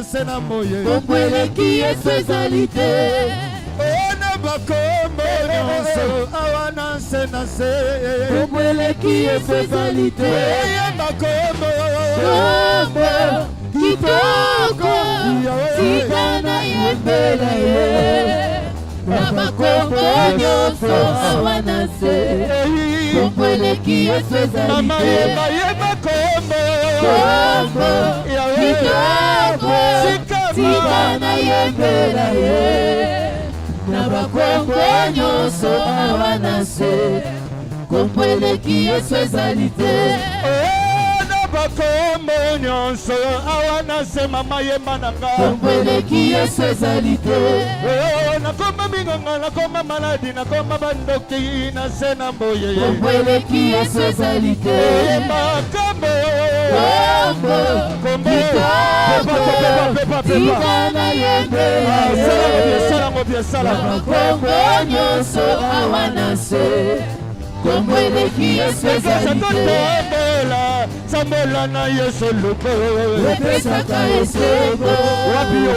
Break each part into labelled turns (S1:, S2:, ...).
S1: sena moye.
S2: Kombweleki Yesu ezalite.
S1: Ona bakombo nyonso awana sena se.
S2: Kombweleki Yesu ezalite.
S1: Oya bakombo.
S2: Kombo kitoko. Tikana yembela ye. Nabakombo nyonso awana se. Kombweleki Yesu ezalite.
S1: Mama yeba yeba kombo.
S2: Kombo kitoko. Tikana yembela ye. Nabakombo nyonso awana se. Kombweleki Yesu ezalite.
S1: Bakombo nyonso awana se mama yemba nanga.
S2: Kombweleki Yesu ezalite.
S1: Nakoma mingonga, nakoma maladi, nakoma bandoki na sena mboye.
S2: Kombweleki Yesu ezalite.
S1: Makambo
S2: kombo kitoko tikana yembela Nabakombo nyonso awana se. Kombweleki Yesu ezalite.
S1: Sambola na Yesu luko.
S2: Epesaka esego.
S1: Wapio.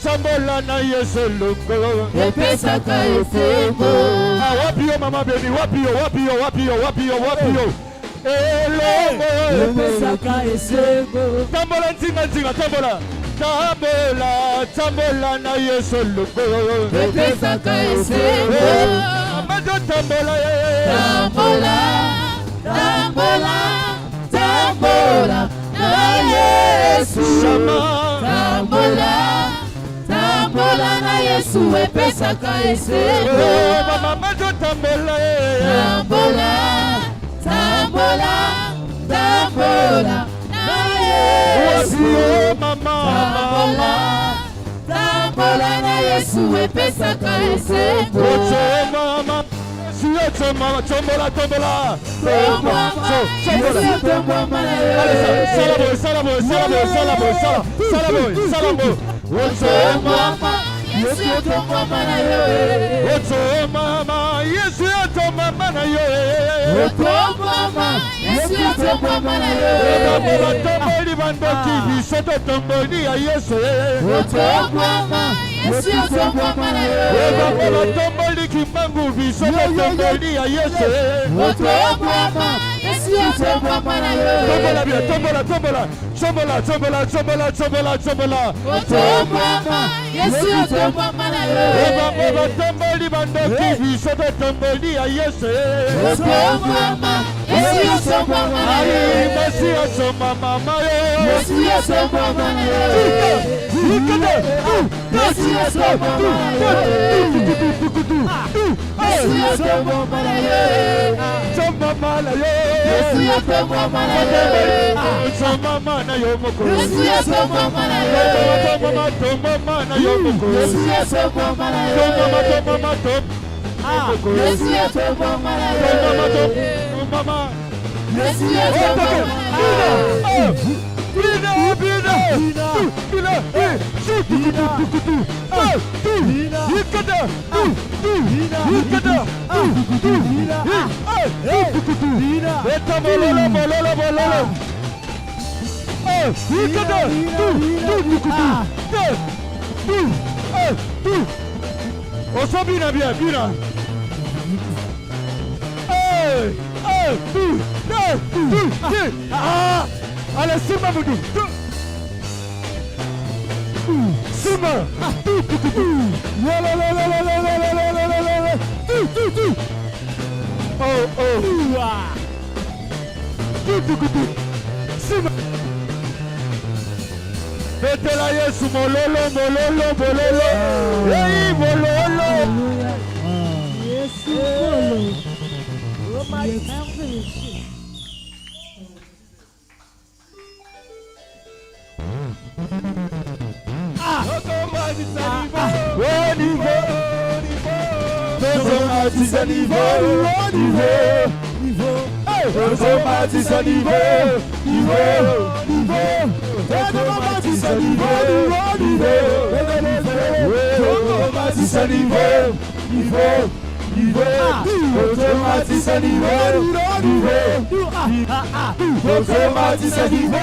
S1: Sambola na Yesu luko.
S2: Epesaka esego.
S1: Wapio mama baby, wapio. Elongo.
S2: Epesaka esego.
S1: Tambola nzinga, tambola na Yesu luko.
S2: Epesaka esego.
S1: Amajo tambola.
S2: Tambola na Yesu. Tambola na Yesu epesaka esego.
S1: Amajo tambola.
S2: Tambola na Yesu. Tambola na Yesu epesaka esego.
S1: Tombola. Salabo.
S2: Yesu mama na yo.
S1: Mama, Yesu mama na yo.
S2: Yesu mama na yo.
S1: Tomboli bandoki bisoto tomboli ya Yesu.
S2: Mama, Yesu mama na yo.
S1: Tomboli kimbangu bisoto tomboli ya Yesu.
S2: Mama, Yesu mama na yo.
S1: Tombola.
S2: Mama, Yesu mama na yo.
S1: Tomboli bandoki bisoto tomboli ya Yesu.
S2: Mama, Yesu mama na yo.
S1: Yesu mama na yo.
S2: Yesu mama na yo.
S1: Allez, Simba Boudou. Simba. Simba. Betela Yesu mololo. Hey, mololo.
S2: Yesu mololo. Oh my God.
S1: automatisé niveau, automatisé niveau,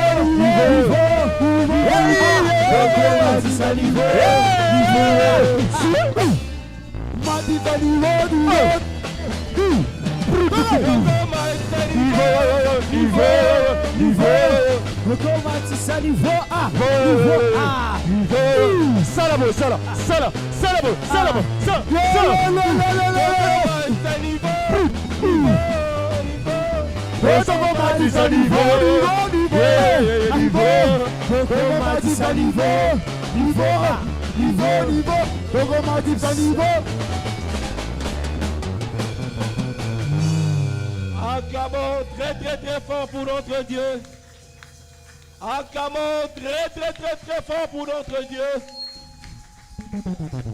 S1: Acclamons très très très fort pour notre Dieu. Acclamons très très très très fort pour notre Dieu.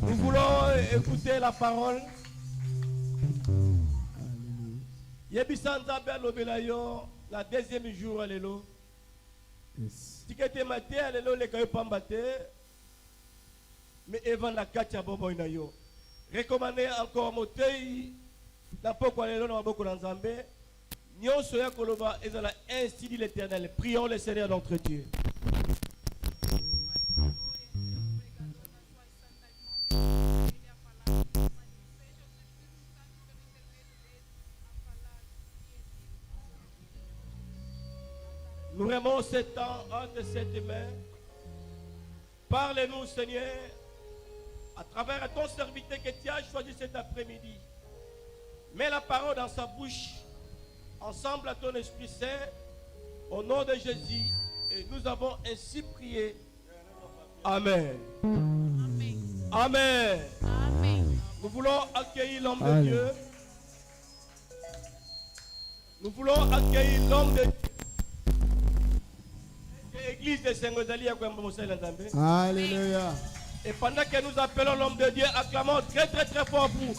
S1: Nous voulons écouter la parole. Yebisanza Lobelayo, la deuxième jour, alléluia. Tikete maté, alléluia, les cailloux pambate. Mais Evan la katia bobo inayo. Recommandez encore motei. N'importe alléluia, n'a beaucoup d'enzambé. Nyon soya koloba, ezala ainsi dit l'Éternel. Prions le Seigneur notre Dieu. Nous remontons ce temps entre cette main. Parle-nous, Seigneur, à travers ton serviteur que tu as choisi cet après-midi. Mets la parole dans sa bouche, ensemble à ton Esprit Saint, au nom de Jésus. Et nous avons ainsi prié. Amen. Amen. Amen. Amen. Nous voulons accueillir l'homme de Dieu. Nous voulons accueillir l'homme de Dieu. L'église de Saint-Gozalie à Alléluia. Et pendant que nous appelons l'homme de Dieu, acclamons très très très fort pour.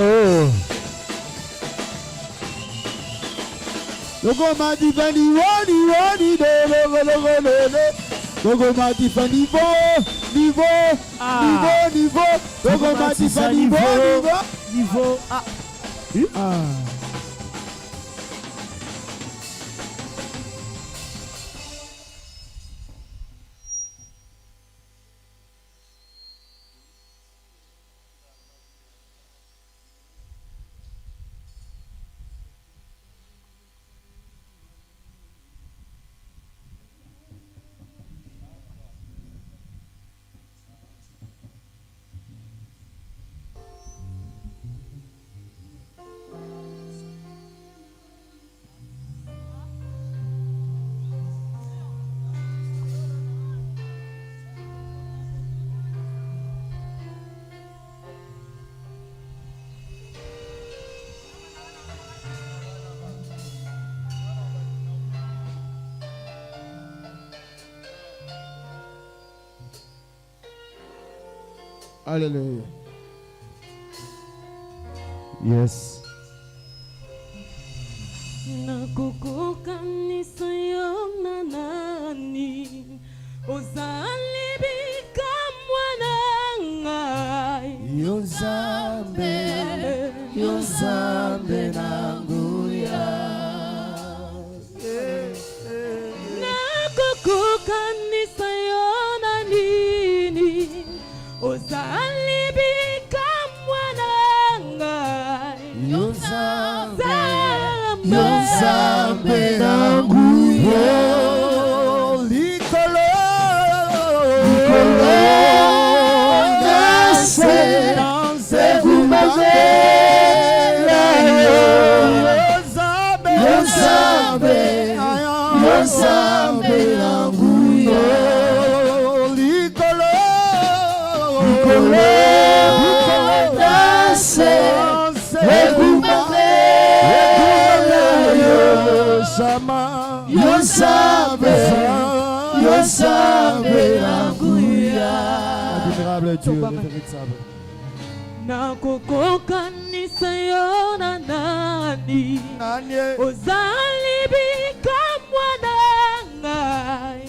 S2: Oh. Logo mati fani wani logo mati fani niveau logo mati fani niveau Hallelujah. Yes.
S3: Nakukukanisa yona nani ozalibika mwanangai Yozambe nanguya Nakukukanisa yona nini ozalibika mwanangai
S2: Yozambe nanguya likolo nase kumazela Yozambe nanguya likolo nase Yozambe nanguya admirable Dieu véritable
S3: Nakukukanisa yona nani ozalibika mwanangai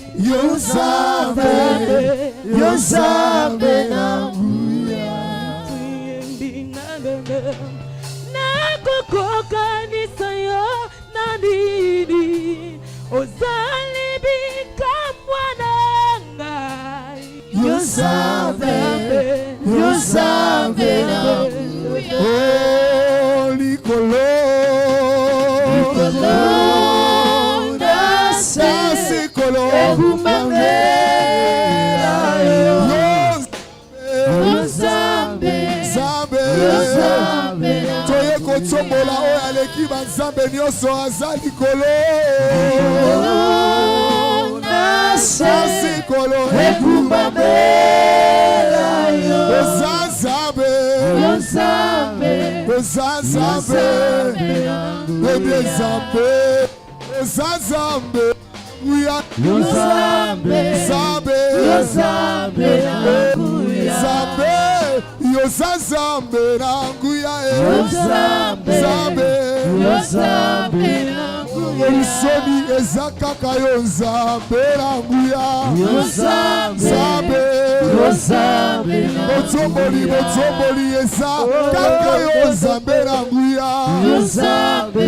S2: Yozambe nanguya
S3: nakukokanisa yo na nini ozali bikamwana ngai
S2: yo Nzambe oh likolo nasikolo toye kotsombola oyo aleki banzambe nyonso aza likolo nasikolo oza nzambe oza nzambe ede nzambe oza nzambe nzambe yoza nzambe na nguya nzambe olisoni eza kaka yo nzambe na nguya nzambe botomboli eza kaka yo nzambe na nguya nzambe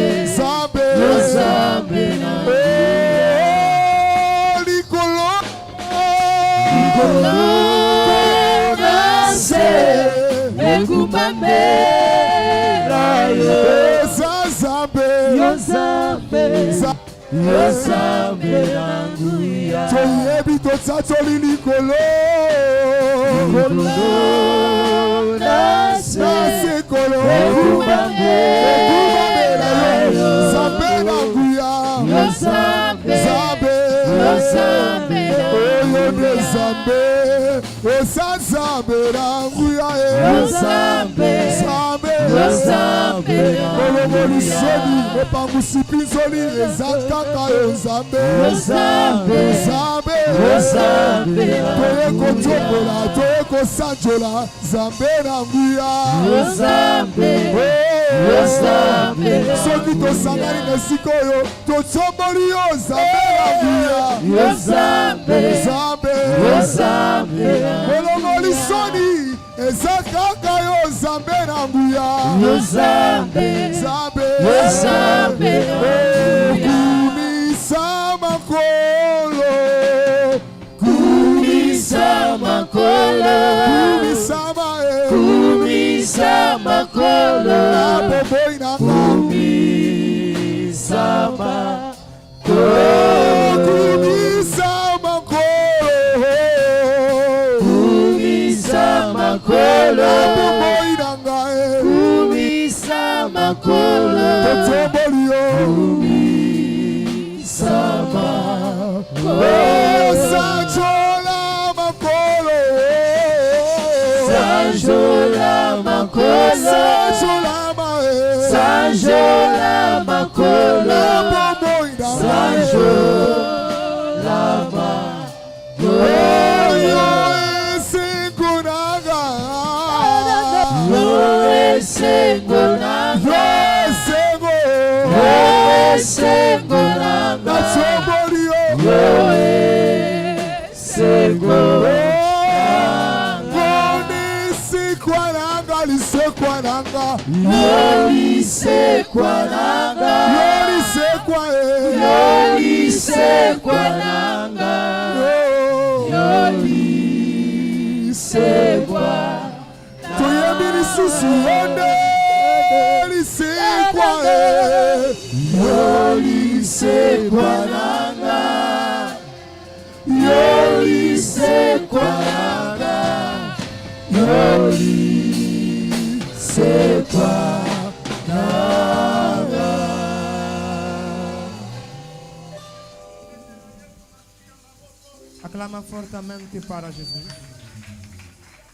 S2: likolo toyebi totsatoli likolo nasekolo nzambe na nguya nzambe oyo nde nzambe oza nzambe na nguya nzambe olomolisoni epangusi mpinzoli eza kaka yo nzambe toye kotombola toye kosanjola nzambe na nguya soki tosangani na esika oyo totomboli yo nzambe na nguya nzambe olomolisoni eza kaka yo nzambe na nguya nzambe kumisa makolo aboboyi nanga kumisa makolo aboboyi nanga kumisa makolo totomboli kumisa makolo sanjola makolo aboboyi toyebi lisusu onde lisekwa
S4: Acclama fortemente para Jesus.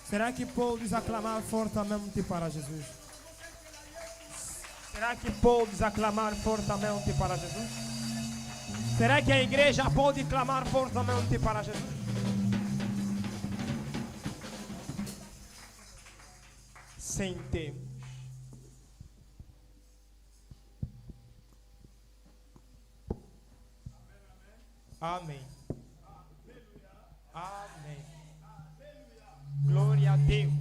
S4: Será que podes aclamar fortemente para Jesus? Será que podes aclamar fortemente para Jesus? Será que a igreja pode clamar fortemente para Jesus? Sentemos. Amém. Amém. Glória a Deus.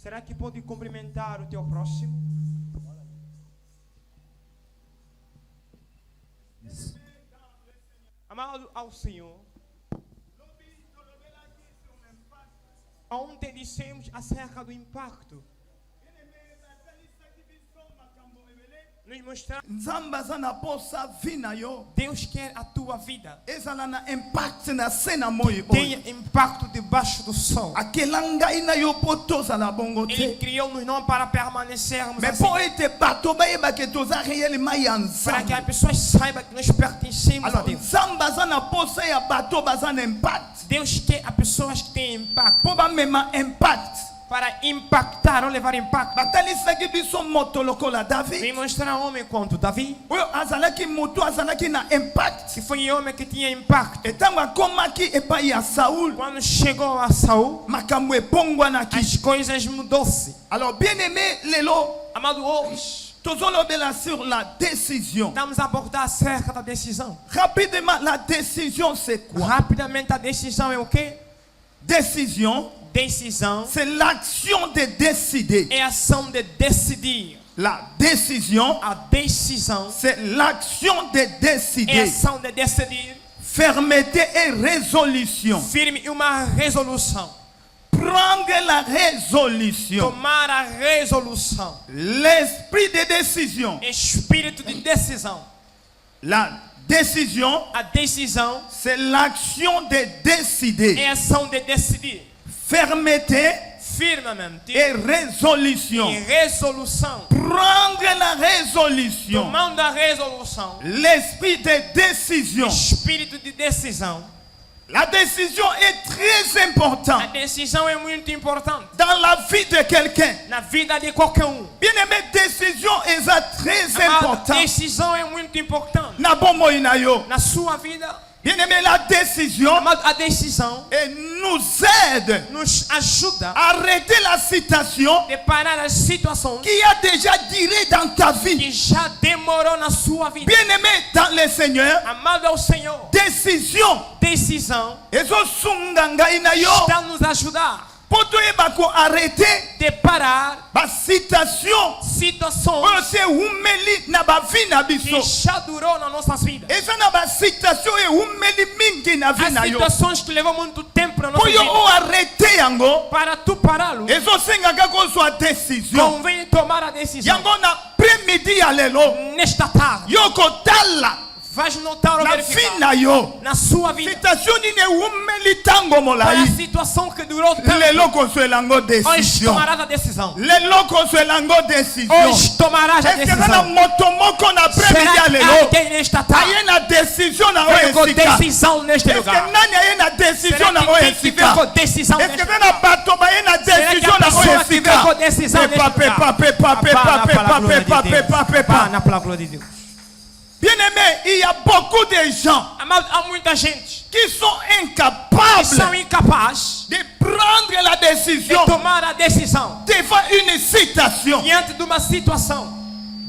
S4: Será que pode cumprimentar o teu próximo? Amado ao Senhor, ontem dissemos acerca do impacto. Nos mostrar
S5: Nzambe aza na posa vi na yo
S4: Deus quer a tua vida
S5: ezala na impact na se na moi oyo
S4: tenha impacto debaixo do sol.
S5: akela ngai na yo mpo tozala bongo
S4: Ele
S5: te
S4: criou-nos não para permanecermos
S5: mais
S4: assim,
S5: mpo ete bato bayeba ke toza réellement ya
S4: para que as
S5: nzambe.
S4: pessoas saibam que nós pertencemos a
S5: Alors
S4: Deus.
S5: nzambe aza na posa ya bato baza na impact
S4: Deus quer as pessoas que têm impacto
S5: mpo bamema impact.
S4: para impactar ou levar impacto.
S5: batalisaki biso moto lokola David
S4: Vem mostrar um homem quanto Davi,
S5: oyo azalaki moto azalaki na impact
S4: que foi um homem que tinha impacto.
S5: etango akomaki epai ya Saul
S4: Quando chegou a Saul,
S5: makambo ebongwanaki.
S4: as coisas mudou-se.
S5: Alors bien aimé lelo
S4: Amado, hoje
S5: tozolobela sur la décision.
S4: estamos a abordar acerca da decisão.
S5: Rapidement, la décision c'est quoi?
S4: Rapidamente, a decisão é o quê?
S5: Décision,
S4: Decisão
S5: c'est l'action de décider.
S4: é a ação de decidir.
S5: La décision,
S4: A decisão
S5: c'est l'action de
S4: é a
S5: décider.
S4: ação de decidir.
S5: Fermeté et résolution.
S4: Firme e uma resolução.
S5: Prendre la résolution.
S4: Tomar a resolução.
S5: L'esprit de décision.
S4: Espírito de decisão.
S5: La décision,
S4: A decisão
S5: c'est l'action de décider.
S4: é a ação de decidir.
S5: Fermeté
S4: Firmemente.
S5: et résolution.
S4: E resolução.
S5: Prendre la résolution.
S4: Tomando a resolução.
S5: L'esprit de décision.
S4: Espírito de decisão.
S5: La décision est très
S4: A
S5: importante
S4: decisão é muito importante
S5: dans la vie de quelqu'un.
S4: na vida de qualquer um.
S5: Bien aimé, décision est très
S4: A
S5: importante.
S4: decisão é muito importante
S5: Na bomo inayo.
S4: na sua vida.
S5: Bien aimé, la décision
S4: Amado, a decisão
S5: nous aide
S4: nos ajuda
S5: à arrêter la situation
S4: a parar as situações
S5: qui a déjà duré dans ta vie.
S4: que já demorou na sua vida.
S5: Bien aimé dans le Seigneur,
S4: Amado ao Senhor,
S5: décision
S4: decisão
S5: ezosunga ngai na yo
S4: está nos ajudar
S5: po toyeba ko arrêter
S4: de parar
S5: ba situation
S4: situações
S5: oyo se umeli na ba vie na
S4: que
S5: biso.
S4: já durou nas nossas vidas.
S5: Eza na ba situation eumeli mingi na vie
S4: As
S5: na yo.
S4: situações que levam muito tempo na
S5: Po
S4: nossa
S5: yo
S4: vida.
S5: o arrêter yango
S4: Para tu pará-lo,
S5: ezosengaka kozwa décision.
S4: convém tomar a decisão.
S5: Yango na après-midi ya lelo
S4: Nesta tarde,
S5: yo kotala
S4: vais notar ou
S5: na vie
S4: verificar
S5: na yo
S4: na sua vida
S5: situation nini eumeli tango
S4: qual é a
S5: molai
S4: situação que durou tanto.
S5: lelo kozwela yango
S4: Hoje
S5: décision.
S4: tomarás a decisão.
S5: Lelo kozwela yango décision.
S4: Hoje tomarás a
S5: Est-ce que na
S4: decisão.
S5: moto moko na après-midi ya
S4: Será que
S5: lelo
S4: alguém nesta tarde
S5: aye na décision na
S4: veio com
S5: oyo esika?
S4: decisão neste
S5: Est-ce que
S4: lugar?
S5: nani aye na décision
S4: Será
S5: na
S4: que
S5: oyo
S4: tem que ver
S5: esika?
S4: com decisão
S5: Est-ce
S4: neste
S5: que na
S4: lugar?
S5: bato baye na
S4: Será que
S5: décision
S4: a
S5: na oyo
S4: pessoa que
S5: esika?
S4: veio com decisão neste lugar?
S5: Pepa, pepa, pepa, pepa, pepa, pepa, pepa.
S4: Na palavra de Deus.
S5: Bien aimé, il y a beaucoup de gens
S4: Amado, há muita gente
S5: qui sont
S4: que
S5: incapables
S4: são incapazes
S5: de prendre la
S4: de
S5: décision
S4: tomar a decisão
S5: devant une citation.
S4: diante de uma situação.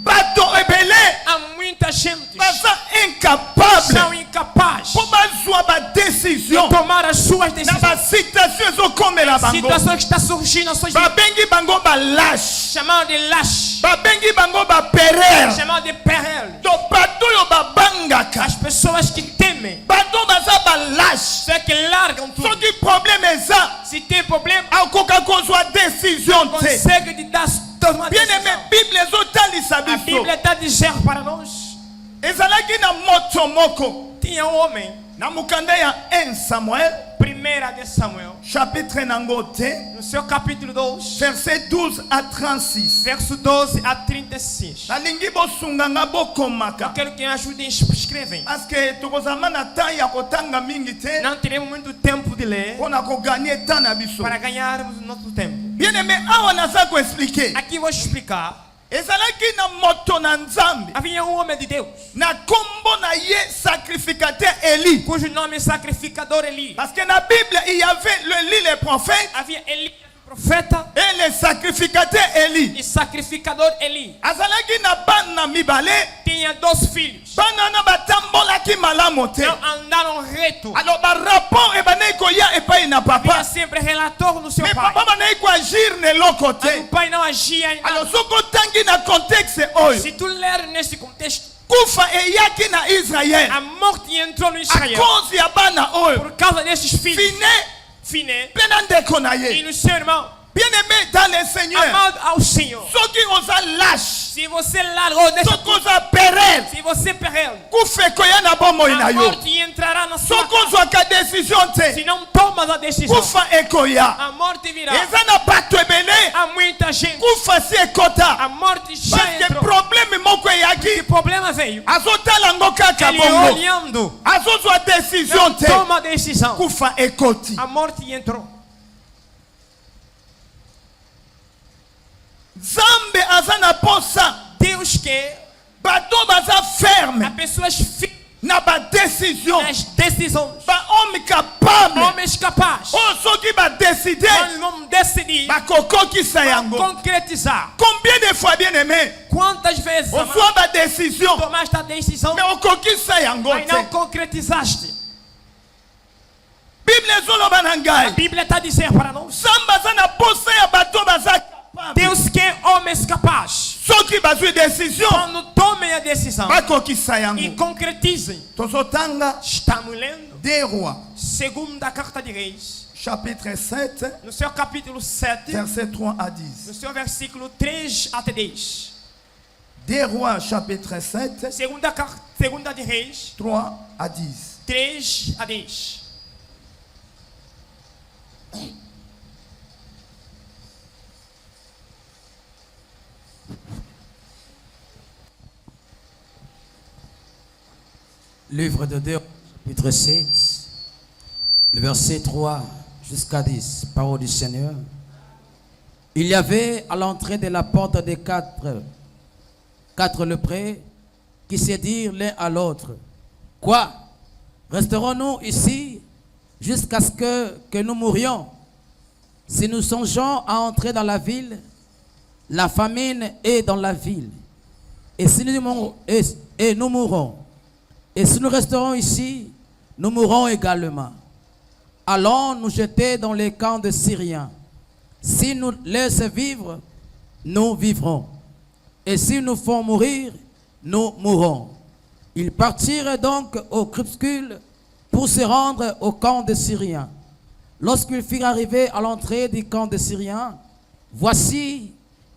S5: Bato ebele
S4: Há muita gente
S5: baza
S4: que
S5: incapable
S4: são incapazes
S5: pour bazwa ba décision
S4: de tomar as suas
S5: na
S4: decisões.
S5: ba citation ezokomela bango.
S4: Situação que está surgindo nas suas vidas,
S5: Babengi bango ba lâche.
S4: chamado de lâche,
S5: Babengi bango ba perere.
S4: chamado de perel.
S5: To bato yo babangaka.
S4: As pessoas que temem,
S5: Bato baza ba lâche.
S4: ceux que largam tudo.
S5: Soki problème eza
S4: Se tem problema,
S5: akoka kozwa décision te.
S4: consegue de dar tomar
S5: Bien aimé,
S4: decisão.
S5: Bible ezotalisa
S4: A
S5: biso.
S4: Bíblia está dizendo para nós.
S5: Ezalaki na moto moko
S4: Tinha um homem,
S5: na mukanda ya 1 Samuel
S4: 1 de Samuel,
S5: chapitre nango te
S4: no seu capítulo 2,
S5: verset 12 à 36.
S4: verso 12 a 36.
S5: Nalingi bosunga nga
S4: Eu
S5: bokomaka
S4: quero que ajudem escrevem.
S5: parce que tokozama na temps ya kotanga mingi te
S4: Não teremos muito tempo de ler
S5: mpona koganye temps na biso.
S4: para ganharmos o nosso tempo.
S5: Bien aimé, awa naza koexplike
S4: Aqui vou explicar.
S5: ezalaki na moto na nzambe
S4: Havia um homem de Deus,
S5: na kombo na ye sacrificateur Eli,
S4: cujo nome é sacrificador Eli.
S5: parce que na Bible il y avait le prophète
S4: Havia Eli, o Profeta
S5: et le sacrificateur Eli.
S4: e sacrificador Eli
S5: Azalaki na bana mibale.
S4: tinha 2 filhos.
S5: Bana na batambolaki malamu te.
S4: Não andaram reto.
S5: Alors ba rapport e banei koya epai na
S4: Havia
S5: papa.
S4: sempre relator no seu
S5: Mais
S4: pai.
S5: papa banei ko agir ne loko
S4: Mas o
S5: te.
S4: pai não agia em
S5: Alors
S4: nada.
S5: soko tangi na contexte oyo.
S4: Se tu ler nesse contexto,
S5: Kufa eyaki na Israël.
S4: a morte entrou no
S5: À
S4: Israel
S5: cause ya bana oyo.
S4: por causa desses filhos.
S5: Fine
S4: Finé
S5: pena ndeko na
S4: e
S5: ye.
S4: no seu irmão.
S5: Bien-aimé dans le Seigneur.
S4: Amado ao Senhor.
S5: Soki oza lâche.
S4: Se você largou dessa
S5: Soki oza perel.
S4: se você perdeu,
S5: Kufa koya na bomoi na
S4: a
S5: yo.
S4: morte entrará na sua
S5: Soko
S4: casa.
S5: ozwaka décision
S4: Se
S5: te.
S4: não tomas a decisão,
S5: Kufa ekoya.
S4: a morte virá.
S5: Eza na bato ebele.
S4: Há muita gente.
S5: Kufa si ekota.
S4: A morte já
S5: Parce que
S4: entrou.
S5: problème moko
S4: Que
S5: eyaki.
S4: problema veio?
S5: Azotala ngo kaka
S4: Ele
S5: bongo.
S4: olhando,
S5: Azozwa décision
S4: não
S5: te.
S4: toma a decisão.
S5: Kufa ekoti.
S4: A morte entrou.
S5: Zambe aza na posa.
S4: Deus quer
S5: Bato baza
S4: a
S5: ferme.
S4: pessoas firmes
S5: Na ba décision.
S4: nas decisões.
S5: Ba homme capable.
S4: Homens capazes.
S5: Oh soki ba décider.
S4: Quando vamos decidir,
S5: Ba kokokisa yango.
S4: concretizar.
S5: Combien de fois bien aimé?
S4: Quantas vezes amado,
S5: Ozwa ba décision.
S4: tomaste a decisão,
S5: Mais okokisa yango
S4: mas não
S5: te.
S4: concretizaste?
S5: Bible ezoloba na
S4: A
S5: ngai.
S4: Bíblia está dizendo para nós:
S5: Samba aza na posa ya bato baza capable.
S4: Deus quer homens capazes.
S5: Soki bazwi décision.
S4: Quando tomem a decisão
S5: Bakokisa
S4: e
S5: yango.
S4: concretizem.
S5: Tozotanga
S4: Estamos lendo
S5: des rois.
S4: segunda carta de Reis,
S5: Chapitre 7,
S4: no seu capítulo 7,
S5: verset 3 à 10.
S4: no seu versículo 3 até 10.
S5: Des rois, chapitre 7,
S4: Segunda de Reis,
S5: 3 à 10.
S4: 3 a 10.
S6: Livre de 2, chapitre 7, le verset 3 jusqu'à 10, parole du Seigneur. Il y avait à l'entrée de la porte des quatre lépreux qui se dirent l'un à l'autre: Quoi? Resterons-nous ici jusqu'à ce que nous mourions? Si nous songeons à entrer dans la ville, la famine est dans la ville. Et si nous mourrons, et si nous resterons ici, nous mourrons également. Allons nous jeter dans les camps de Syriens. Si nous laissons vivre, nous vivrons. Et si nous font mourir, nous mourrons. Ils partirent donc au crépuscule pour se rendre au camp des Syriens. Lorsqu'ils furent arrivés à l'entrée du camp des Syriens, voici,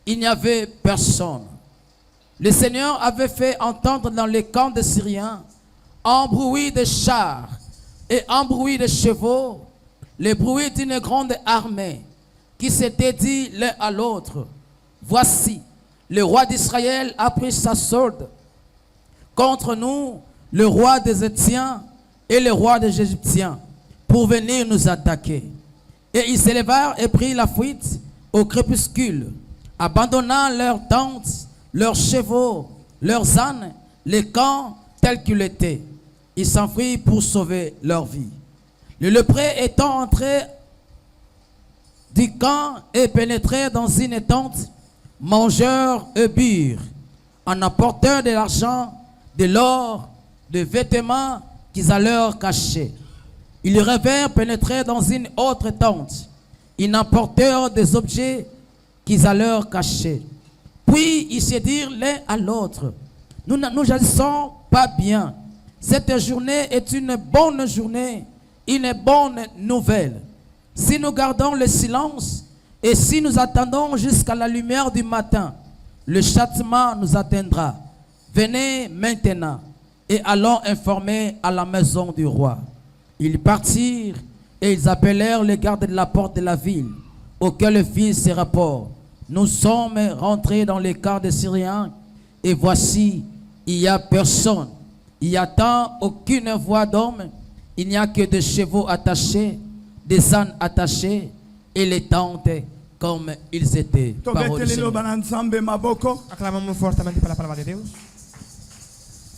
S6: il n'y avait personne. Le Seigneur avait fait entendre dans les camps des Syriens un bruit de chars et un bruit de chevaux, le bruit d'une grande armée qui s'était dit l'un à l'autre: Voici, le roi d'Israël a pris sa solde contre nous, le roi des Étiens et le roi des Égyptiens, pour venir nous attaquer. Et ils s'élevèrent et prirent la fuite au crépuscule, abandonnant leurs tentes, leurs chevaux, leurs ânes, les camps tels qu'ils étaient. Ils s'enfuirent pour sauver leur vie. Le lépreux étant entré du camp et pénétré dans une tente, mangeurs et burent, en apportant de l'argent, de l'or, des vêtements qu'ils allèrent cacher. Ils revinrent pénétrer dans une autre tente. Ils n'apportèrent des objets qu'ils allèrent cacher. Puis ils se dirent l'un à l'autre: Nous n'agissons pas bien. Cette journée est une bonne journée, une bonne nouvelle. Si nous gardons le silence et si nous attendons jusqu'à la lumière du matin, le châtiment nous atteindra. Venez maintenant et allons informer à la maison du roi. Ils partirent et ils appelèrent les gardes de la porte de la ville, auxquels firent ce rapport: Nous sommes rentrés dans les camps des Syriens et voici, il n'y a personne. Il n'y attend aucune voix d'homme, il n'y a que des chevaux attachés, des ânes attachés et les tentes comme ils étaient. Parole du Seigneur.
S4: Aclamamos fortemente pela palavra de Deus.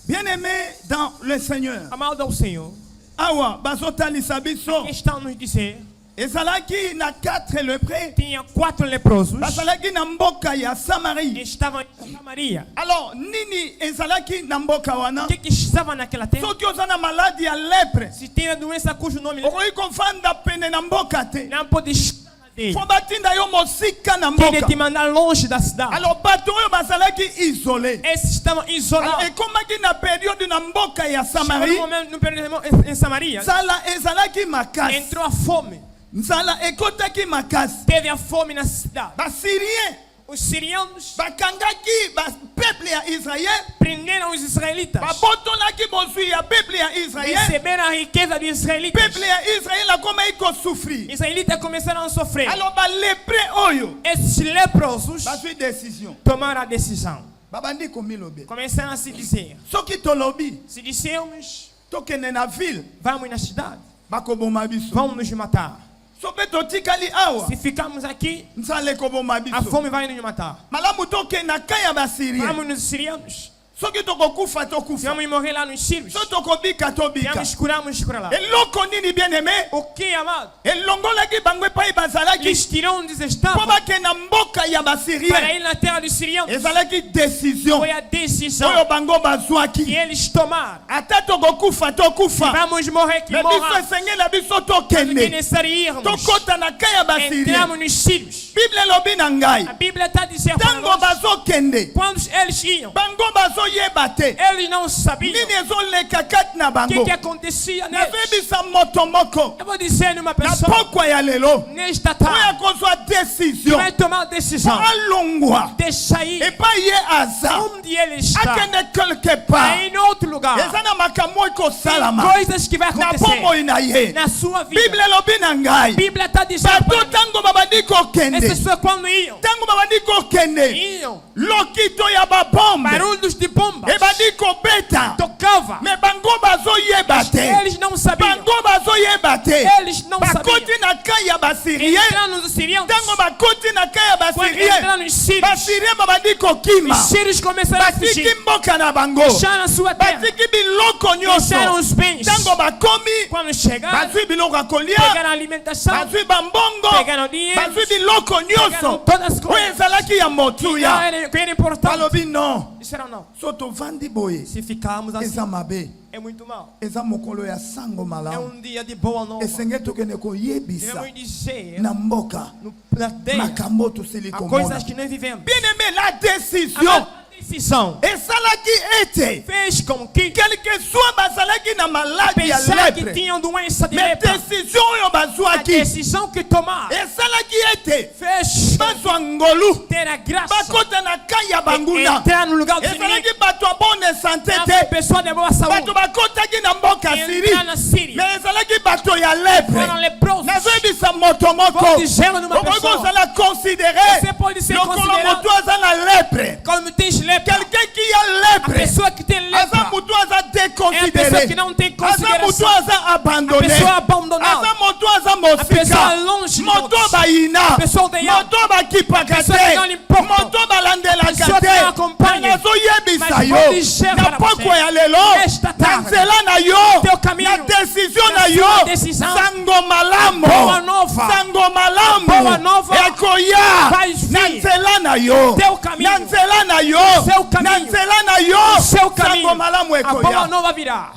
S5: Bien-aimé dans le Seigneur.
S4: Amado ao Senhor,
S5: Awa, bazotali sabiso.
S4: que está nos dizer:
S5: ezalaki na 4 lépreux
S4: tinha 4 leprosos
S5: bazalaki na mboka ya
S4: que
S5: Samarie.
S4: estavam em Samaria.
S5: Alors nini ezalaki na mboka wana?
S4: O que estava naquela terra?
S5: Soki oza na maladi ya lepre
S4: Se tem a doença cujo nome
S5: okoki kovanda pene na mboka te,
S4: não pode estar na dele.
S5: fo batinda yo mosika na
S4: Queria te
S5: mboka.
S4: mandar longe da cidade.
S5: Alors bato oyo bazalaki isolé.
S4: Esses estavam
S5: Alors
S4: isolados.
S5: ekomaki na periode na mboka ya
S4: Chegou no
S5: Samarie,
S4: momento, no período em Samaria,
S5: nzala ezalaki makasi.
S4: entrou a fome.
S5: Nzala ekotaki makasi.
S4: Teve a fome na cidade.
S5: Basirien
S4: Os sirianos
S5: bakangaki bapeuple ya Israel,
S4: prenderam os israelitas.
S5: babotolaki bozwi ya peuple ya Israel.
S4: Receberam a riqueza dos israelitas.
S5: Peuple ya Israel akomaki kosufrir.
S4: Israelitas começaram a sofrer.
S5: Alors balepre oyo
S4: Esses leprosos
S5: bazwi décision,
S4: tomaram a decisão.
S5: babandi komilobe.
S4: Começaram a se dizer:
S5: Soki tolobi
S4: se dissermos,
S5: tokende na ville
S4: vamos na cidade,
S5: bakoboma biso,
S4: vão nos matar.
S5: soki totikali awa
S4: Se ficarmos aqui,
S5: nzala ekoboma
S4: a
S5: biso.
S4: fome vai nos matar.
S5: Malamu tokende na kai ya basirien,
S4: Vamos nos sirianos.
S5: soki tokokufa tokufa,
S4: Vamos morrer lá nos sírios.
S5: soki tokobika tobika.
S4: Vamos escurar lá.
S5: Eloko nini bien aimé
S4: O que, amado?
S5: elongolaki bango epai bazalaki
S4: Eles tiram onde
S5: mpo
S4: estavam
S5: bakende na mboka ya
S4: para
S5: basirien.
S4: ir na terra dos sirianos.
S5: Ezalaki décision
S4: Foi a decisão
S5: oyo bango
S4: que
S5: bazwaki.
S4: eles tomaram.
S5: Ata tokokufa tokufa,
S4: Vamos morrer que
S5: me biso
S4: morra.
S5: esengeli biso
S4: É
S5: tokende
S4: necessário irmos.
S5: tokota na kai ya basirien.
S4: Entramos nos sírios.
S5: Bible elobi na ngai
S4: A Bíblia está dizendo para
S5: ntango
S4: nós,
S5: bazokende
S4: quando eles iam,
S5: bango bazoyeba te
S4: eles não sabiam
S5: nini ezoleka kati na
S4: o
S5: bango.
S4: que acontecia neles.
S5: nazoyebisa moto moko
S4: Eu vou dizer numa
S5: na
S4: pessoa,
S5: pokwa ya lelo
S4: nesta
S5: oyo
S4: tarde,
S5: akozwa
S4: que
S5: décision
S4: vai tomar a decisão
S5: alongwa
S4: de sair
S5: epai ye aza
S4: onde ele está,
S5: akende quelque part.
S4: em outro lugar.
S5: eza na makambo ekosalama
S4: Coisas que vai
S5: na
S4: acontecer
S5: bomoi na ye.
S4: na sua vida.
S5: Bible elobi na
S4: A
S5: ngai
S4: Bíblia está dizendo
S5: bato
S4: para mim,
S5: ntango babandi kokende
S4: essas pessoas quando iam,
S5: ntango babandi kokende
S4: iam,
S5: lokito ya babombe
S4: barulhos de bombas,
S5: ebandi kobeta
S4: tocava.
S5: me bango bazoyeba te,
S4: Eles não sabiam.
S5: bango bazoyeba te,
S4: Eles não sabiam.
S5: bakoti na kai ya basirien.
S4: Entrando nos sirianos,
S5: ntango bakoti na kai ya
S4: quando
S5: basirien,
S4: entraram nos sírios,
S5: basirien babandi kokima,
S4: os sírios começaram a
S5: batiki
S4: fugir,
S5: mboka na bango,
S4: deixaram a sua terra,
S5: batiki biloko
S4: deixaram
S5: nyonso.
S4: os bens.
S5: ntango bakomi
S4: Quando chegaram,
S5: bazwi biloko ya kolia,
S4: pegaram a alimentação,
S5: bazwi bambongo,
S4: pegaram dinheiro,
S5: bazwi biloko
S4: pegaram
S5: nyonso
S4: todas as
S5: oyo
S4: coisas
S5: ezalaki ya
S4: que
S5: motuya.
S4: era importante.
S5: balobi non,
S4: Disseram não,
S5: so tovandi boye
S4: se ficarmos assim,
S5: eza mabe,
S4: é muito mal.
S5: eza mokolo ya sango
S4: É
S5: malamu.
S4: dia de boa nova.
S5: esenge tokende koyebisa
S4: Devemos dizer
S5: na mboka
S4: na terra
S5: makambo tosili
S4: há
S5: komona.
S4: coisas que nós vivemos.
S5: bien aimé, la
S4: A
S5: décision
S4: decisão
S5: esalaki ete
S4: fez com que,
S5: quel que soit bazalaki na maladi ya
S4: apesar que
S5: lepre,
S4: tinham doença de
S5: mais
S4: lepra,
S5: décision oyo
S4: a
S5: bazwaki
S4: decisão que tomaram
S5: esalaki ete
S4: fez
S5: bazwa ngolu
S4: ter a graça
S5: bakota na kai ya
S4: de
S5: banguna.
S4: entrar no lugar do inimigo.
S5: ezalaki bato ya bone sante
S4: Uma
S5: te,
S4: pessoa de boa saúde
S5: bato bakotaki na mboka siri,
S4: entrar na Síria,
S5: mais ezalaki bato ya lepre.
S4: foram leprosos.
S5: nazoyebisa moto moko
S4: Vou dizendo numa
S5: okoki
S4: pessoa,
S5: kozala considere
S4: você pode ser
S5: lokolo
S4: considerado
S5: moto aza na lepre.
S4: como tens lepra.
S5: quelqu'un qui a
S4: A
S5: lepre
S4: pessoa que tem
S5: aza
S4: lepra
S5: moto aza
S4: é a pessoa
S5: déconsidéré,
S4: que não tem
S5: aza moto
S4: consideração.
S5: aza
S4: A
S5: abandonné,
S4: pessoa abandonada.
S5: aza moto aza
S4: A pessoa
S5: mosika,
S4: longe de
S5: moto
S4: Deus.
S5: bayina,
S4: A pessoa tem algo.
S5: moto bakipaka
S4: A pessoa que não lhe
S5: te,
S4: importa.
S5: moto
S4: A
S5: balandelaka
S4: pessoa que não
S5: te.
S4: acompanha.
S5: nazoyebisa
S4: Mas
S5: yo
S4: vou dizer
S5: na
S4: para
S5: pokwa
S4: você,
S5: ya lelo,
S4: esta
S5: na
S4: tarde,
S5: nzela na yo,
S4: teu caminho,
S5: na décision
S4: na
S5: na yo,
S4: sua decisão,
S5: sango malamu,
S4: boa nova,
S5: sango malamu
S4: boa nova,
S5: ekoya
S4: vai vir.
S5: na nzela na yo,
S4: Teu caminho,
S5: na nzela na yo,
S4: seu caminho,
S5: na nzela na yo,
S4: seu caminho,
S5: sango malamu
S4: a boa
S5: ekoya.
S4: nova virá.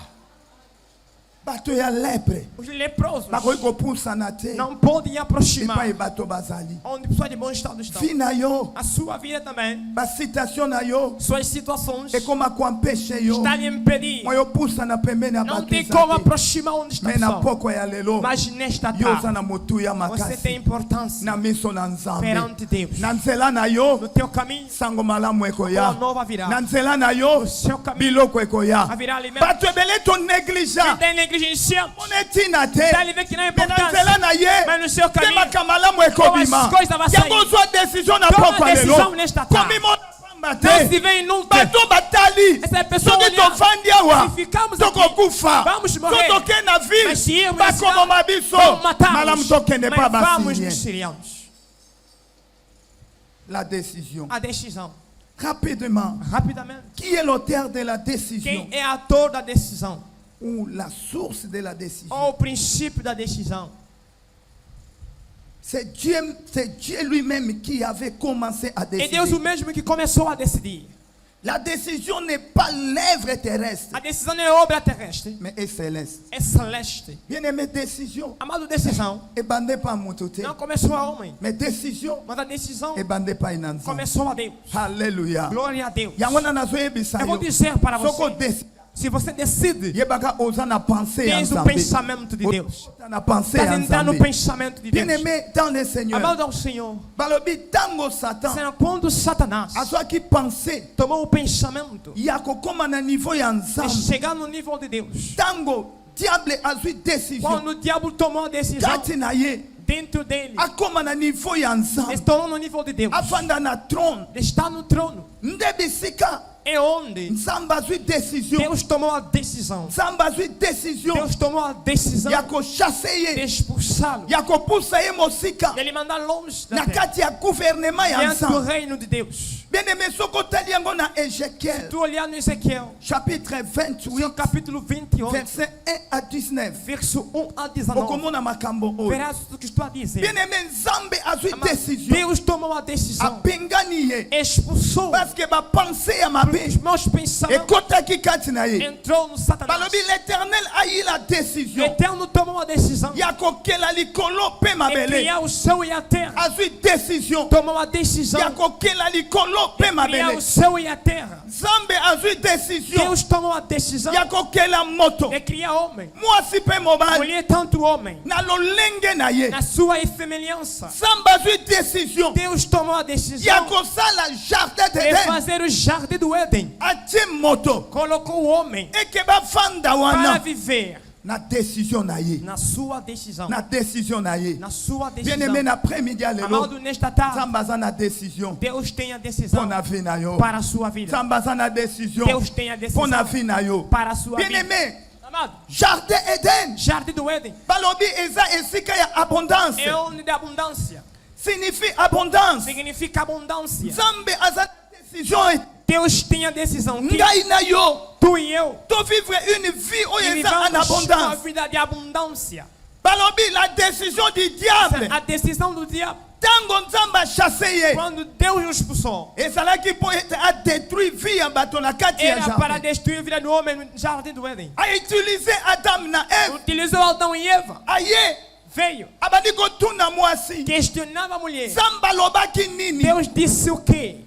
S5: bato ya lepre
S4: Os leprosos
S5: bakoki kopusana te
S4: não podem aproximar
S5: epai bato bazali.
S4: onde pessoas de bom estado estão.
S5: vi na yo,
S4: A sua vida também,
S5: basitation na yo
S4: suas situações
S5: ekoma kuampeshe yo
S4: estão lhe impedir.
S5: mwa yopusana pembeni ya
S4: Não
S5: bato
S4: tem
S5: eza
S4: como
S5: te.
S4: aproximar onde
S5: me na
S4: estão.
S5: pokwa ya lelo
S4: Mas nesta
S5: yo oza
S4: tarde,
S5: na motuya
S4: você tem
S5: makasi
S4: importância
S5: na miso na nzambe.
S4: perante Deus.
S5: na nzela na yo
S4: No teu caminho,
S5: sango malamu
S4: boa
S5: ekoya,
S4: nova virá.
S5: na nzela na yo
S4: No seu caminho,
S5: biloko ekoya.
S4: haverá alimento.
S5: bato ebele toneglija
S4: Tem negligenciando.
S5: monetina te,
S4: Tá ali vê que não é
S5: me na
S4: importância.
S5: nzela na ye
S4: Mas no seu
S5: te
S4: caminho,
S5: makamalamu ekobima.
S4: boas coisas vão sair.
S5: yango ozwa décision na
S4: Toma
S5: pokwa
S4: decisão
S5: lelo
S4: nesta tarde.
S5: komimona pamba
S4: Não se
S5: te,
S4: vem nunca.
S5: bato batali
S4: Essa pessoa
S5: soki
S4: olhar.
S5: tovandi awa
S4: Se ficamos aqui,
S5: tokokufa,
S4: vamos morrer.
S5: so toke na ville
S4: Mas se irmos na
S5: bakoboma
S4: cidade,
S5: biso,
S4: vão matar-nos.
S5: malamu tokende pa
S4: Mas vamos nos
S5: basirien.
S4: sirianos.
S5: La décision.
S4: A decisão.
S5: Rapidement,
S4: Rapidamente.
S5: qui est l'auteur de la décision
S4: Quem é ator da decisão?
S5: ou la source de la décision?
S4: Ou o princípio da decisão?
S5: C'est Dieu lui-même qui avait commencé à
S4: É
S5: décider.
S4: Deus o mesmo que começou a decidir.
S5: La décision n'est pas l'œuvre terrestre,
S4: A decisão não é obra terrestre,
S5: mais est céleste.
S4: é celeste.
S5: Bien-aimé, décision.
S4: Amado, decisão
S5: Et bandé pas moutoute.
S4: não começou a homem,
S5: Mais décision.
S4: mas a decisão
S5: Et bandé pas inanza.
S4: começou a Deus.
S5: Alléluia.
S4: Glória a Deus.
S5: Yango na zoe bisayo.
S4: Eu vou dizer para
S5: Soko
S4: você,
S5: décide.
S4: se você decide,
S5: Yebaka oza na pensée
S4: tens o
S5: ensemble.
S4: pensamento de Deus.
S5: Na pensée
S4: Está entrando no
S5: ensemble.
S4: pensamento de Deus.
S5: Bien-aimé dans le Seigneur.
S4: Amado ao Senhor,
S5: Balobi tango Satan.
S4: será quando Satanás
S5: A soi qui pensait.
S4: tomou o pensamento
S5: Yako koma na niveau ya
S4: de
S5: ensemble.
S4: chegar no nível de Deus.
S5: Tango diable a eu décision.
S4: Quando o diabo tomou a decisão
S5: Kati na ye.
S4: dentro dele,
S5: Akoma na niveau ya ensemble.
S4: estou no nível de Deus.
S5: Afanda na trône.
S4: Está no trono.
S5: Ndebisika.
S4: É onde
S5: Nzamba a eu décision.
S4: Deus tomou a decisão.
S5: Nzamba a eu décision.
S4: Deus tomou a decisão
S5: Yako chasser
S4: de
S5: ye.
S4: expulsá-lo,
S5: Yako poussa ye mosika.
S4: de ele mandar longe da
S5: Na
S4: terra,
S5: kati ya gouvernement ya
S4: dentro do
S5: ensemble.
S4: reino de Deus.
S5: Bien-aimé, soko tali yango na Ézéchiel.
S4: Tu olhar no Ezequiel,
S5: Chapitre 28.
S4: capítulo 28,
S5: Verset 1 à 19.
S4: verso 1 a 19.
S5: Okomona makambo oyo.
S4: Verás o que estou a dizer.
S5: Bien-aimé, Nzambe a eu
S4: Amado,
S5: décision.
S4: Deus tomou a decisão,
S5: Apengani ye.
S4: expulsou
S5: Parce que ba pensée ya mabe.
S4: os meus pensamentos,
S5: Ekotaki kati na ye.
S4: entrou no Satanás.
S5: Balobi l'Éternel a eu la
S4: O
S5: décision.
S4: Eterno tomou a decisão
S5: Ya kokela likolo pe
S4: de
S5: mabele.
S4: criar o céu e a terra.
S5: A eu décision.
S4: Tomou a decisão
S5: Ya kokela likolo pe
S4: de criar
S5: mabele.
S4: o céu e a terra.
S5: Nzambe a eu décision.
S4: Deus tomou a decisão
S5: Ya kokela moto.
S4: de criar homem,
S5: Mwasi pe mobali.
S4: mulher, tanto homem,
S5: Na lolenge na ye.
S4: na sua semelhança.
S5: Nzambe a eu décision.
S4: Deus tomou a
S5: Ya
S4: decisão
S5: kosala jardin
S4: de
S5: d'Éden.
S4: fazer o jardim do Éden.
S5: Atie moto.
S4: Colocou o homem
S5: Eke bafanda
S4: para
S5: wana.
S4: viver
S5: Na décision na ye.
S4: na sua decisão.
S5: Na décision na ye.
S4: Na sua
S5: Bien-aimé,
S4: decisão.
S5: na après-midi à
S4: Amado,
S5: l'élo.
S4: nesta tarde,
S5: Zambaza na décision.
S4: Deus tem a
S5: Pour
S4: decisão
S5: na vie na yo.
S4: para a sua vida.
S5: Zambaza na décision.
S4: Deus tem a
S5: Pour na
S4: decisão
S5: vie na yo.
S4: para a sua vida.
S5: Bien-aimé,
S4: Amado,
S5: jardin Eden.
S4: jardim do Éden
S5: Balobi eza esika ya abondance.
S4: é onde da abundância.
S5: Signifie abondance.
S4: Significa abundância.
S5: Zambe aza na décision.
S4: Deus tem a decisão que
S5: Ngai na yo.
S4: tu e eu
S5: To vivre une vie où eza en
S4: vivamos uma
S5: abondance.
S4: vida de abundância.
S5: Balobi la décision du diable.
S4: A decisão do diabo,
S5: Tango nzamba chasse ye.
S4: quando Deus o expulsou,
S5: ezalaki mpo ete adétruire vie ya bato na kati ya
S4: era para
S5: jardin.
S4: destruir a vida do homem no jardim do Éden.
S5: Autilize Adam na Eve.
S4: Utilizou Adão e Eva,
S5: Aye
S4: veio,
S5: abandi kotuna mwasi.
S4: questionava a mulher.
S5: Nzambe alobaki nini?
S4: Deus disse o quê?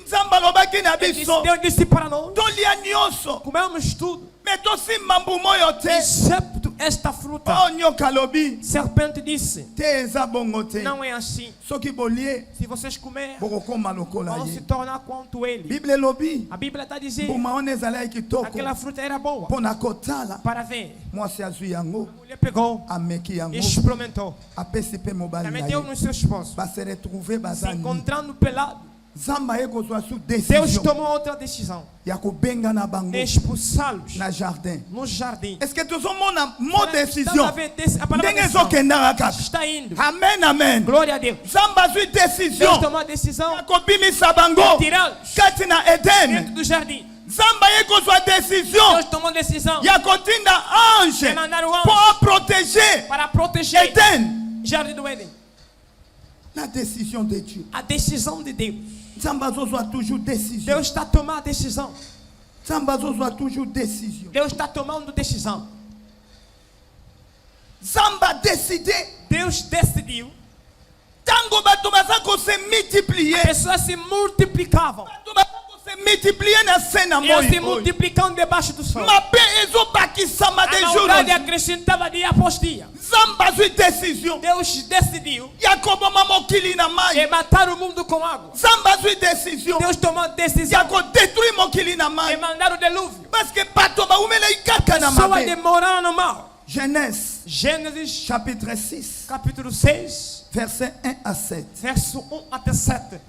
S5: Nzambe alobaki na biso.
S4: Deus disse para nós:
S5: Tolia nyonso.
S4: comemos tudo,
S5: Me tosimba mbumu oyo te.
S4: excepto esta fruta.
S5: Oh nyoka alobi.
S4: Serpente disse:
S5: Te eza bongo te.
S4: não é assim.
S5: Soki bolie
S4: Se vocês comerem,
S5: bokokoma lokola
S4: vão se
S5: ye.
S4: tornar quanto ele.
S5: Bible elobi.
S4: A Bíblia está dizendo:
S5: Mbuma wana ezalaki kitoko.
S4: aquela fruta era boa
S5: Mpo na kotala.
S4: para ver.
S5: Mwasi azwi yango.
S4: A mulher pegou,
S5: Ameki yango.
S4: experimentou,
S5: Apesi pe mobali
S4: também
S5: na
S4: deu
S5: ye.
S4: no seu esposo,
S5: Base retrouver
S4: se
S5: bazani.
S4: encontrando pelado.
S5: Nzambe ekozwa su
S4: Deus
S5: décision
S4: tomou outra decisão
S5: ya kobenga na bango
S4: de expulsá-los
S5: na jardin.
S4: no jardim.
S5: Est-ce que tozomona mo
S4: Está
S5: décision
S4: a ver a palavra
S5: ndenge
S4: decisão
S5: ezokendaka kaka?
S4: está indo.
S5: Amen, amen.
S4: Glória a Deus.
S5: Nzambe azwi
S4: Deus
S5: décision
S4: tomou a decisão
S5: ya kobimisa bango
S4: de tirá-los
S5: kati na
S4: dentro
S5: Eden.
S4: do jardim.
S5: Nzambe ekozwa décision
S4: Deus tomou a decisão
S5: ya kotinda ange
S4: de mandar o
S5: mpo
S4: anjo
S5: aprotéger
S4: para proteger
S5: Eden.
S4: o jardim do Éden.
S5: La décision de Dieu.
S4: A decisão de Deus.
S5: Nzambe azozwa toujours décision.
S4: Deus está tomando a decisão.
S5: Nzambe azozwa toujours décision.
S4: Deus está tomando decisão.
S5: Nzambe a décidé
S4: Deus decidiu.
S5: tango bato baza kose multiplier.
S4: Pessoas se multiplicavam.
S5: Bato baza kose multiplier na se na
S4: Iam se
S5: moi.
S4: multiplicando debaixo do sol.
S5: Mabe ezobakisama de
S4: A
S5: jour.
S4: maldade acrescentava dia após dia.
S5: Nzambe azwi décision
S4: Deus decidiu
S5: ya koboma mokili na
S4: de
S5: mai.
S4: matar o mundo com água.
S5: Nzambe azwi décision
S4: Deus tomou a
S5: ya
S4: decisão
S5: kodétruire mokili na
S4: de
S5: mai.
S4: mandar o dilúvio.
S5: Parce que bato baumelei kaka na
S4: Pessoas
S5: mabe.
S4: demoraram no mal.
S5: Genèse
S4: Gênesis
S5: chapitre 6
S4: capítulo 6,
S5: verset 1 à 7.
S4: verso 1 até 7.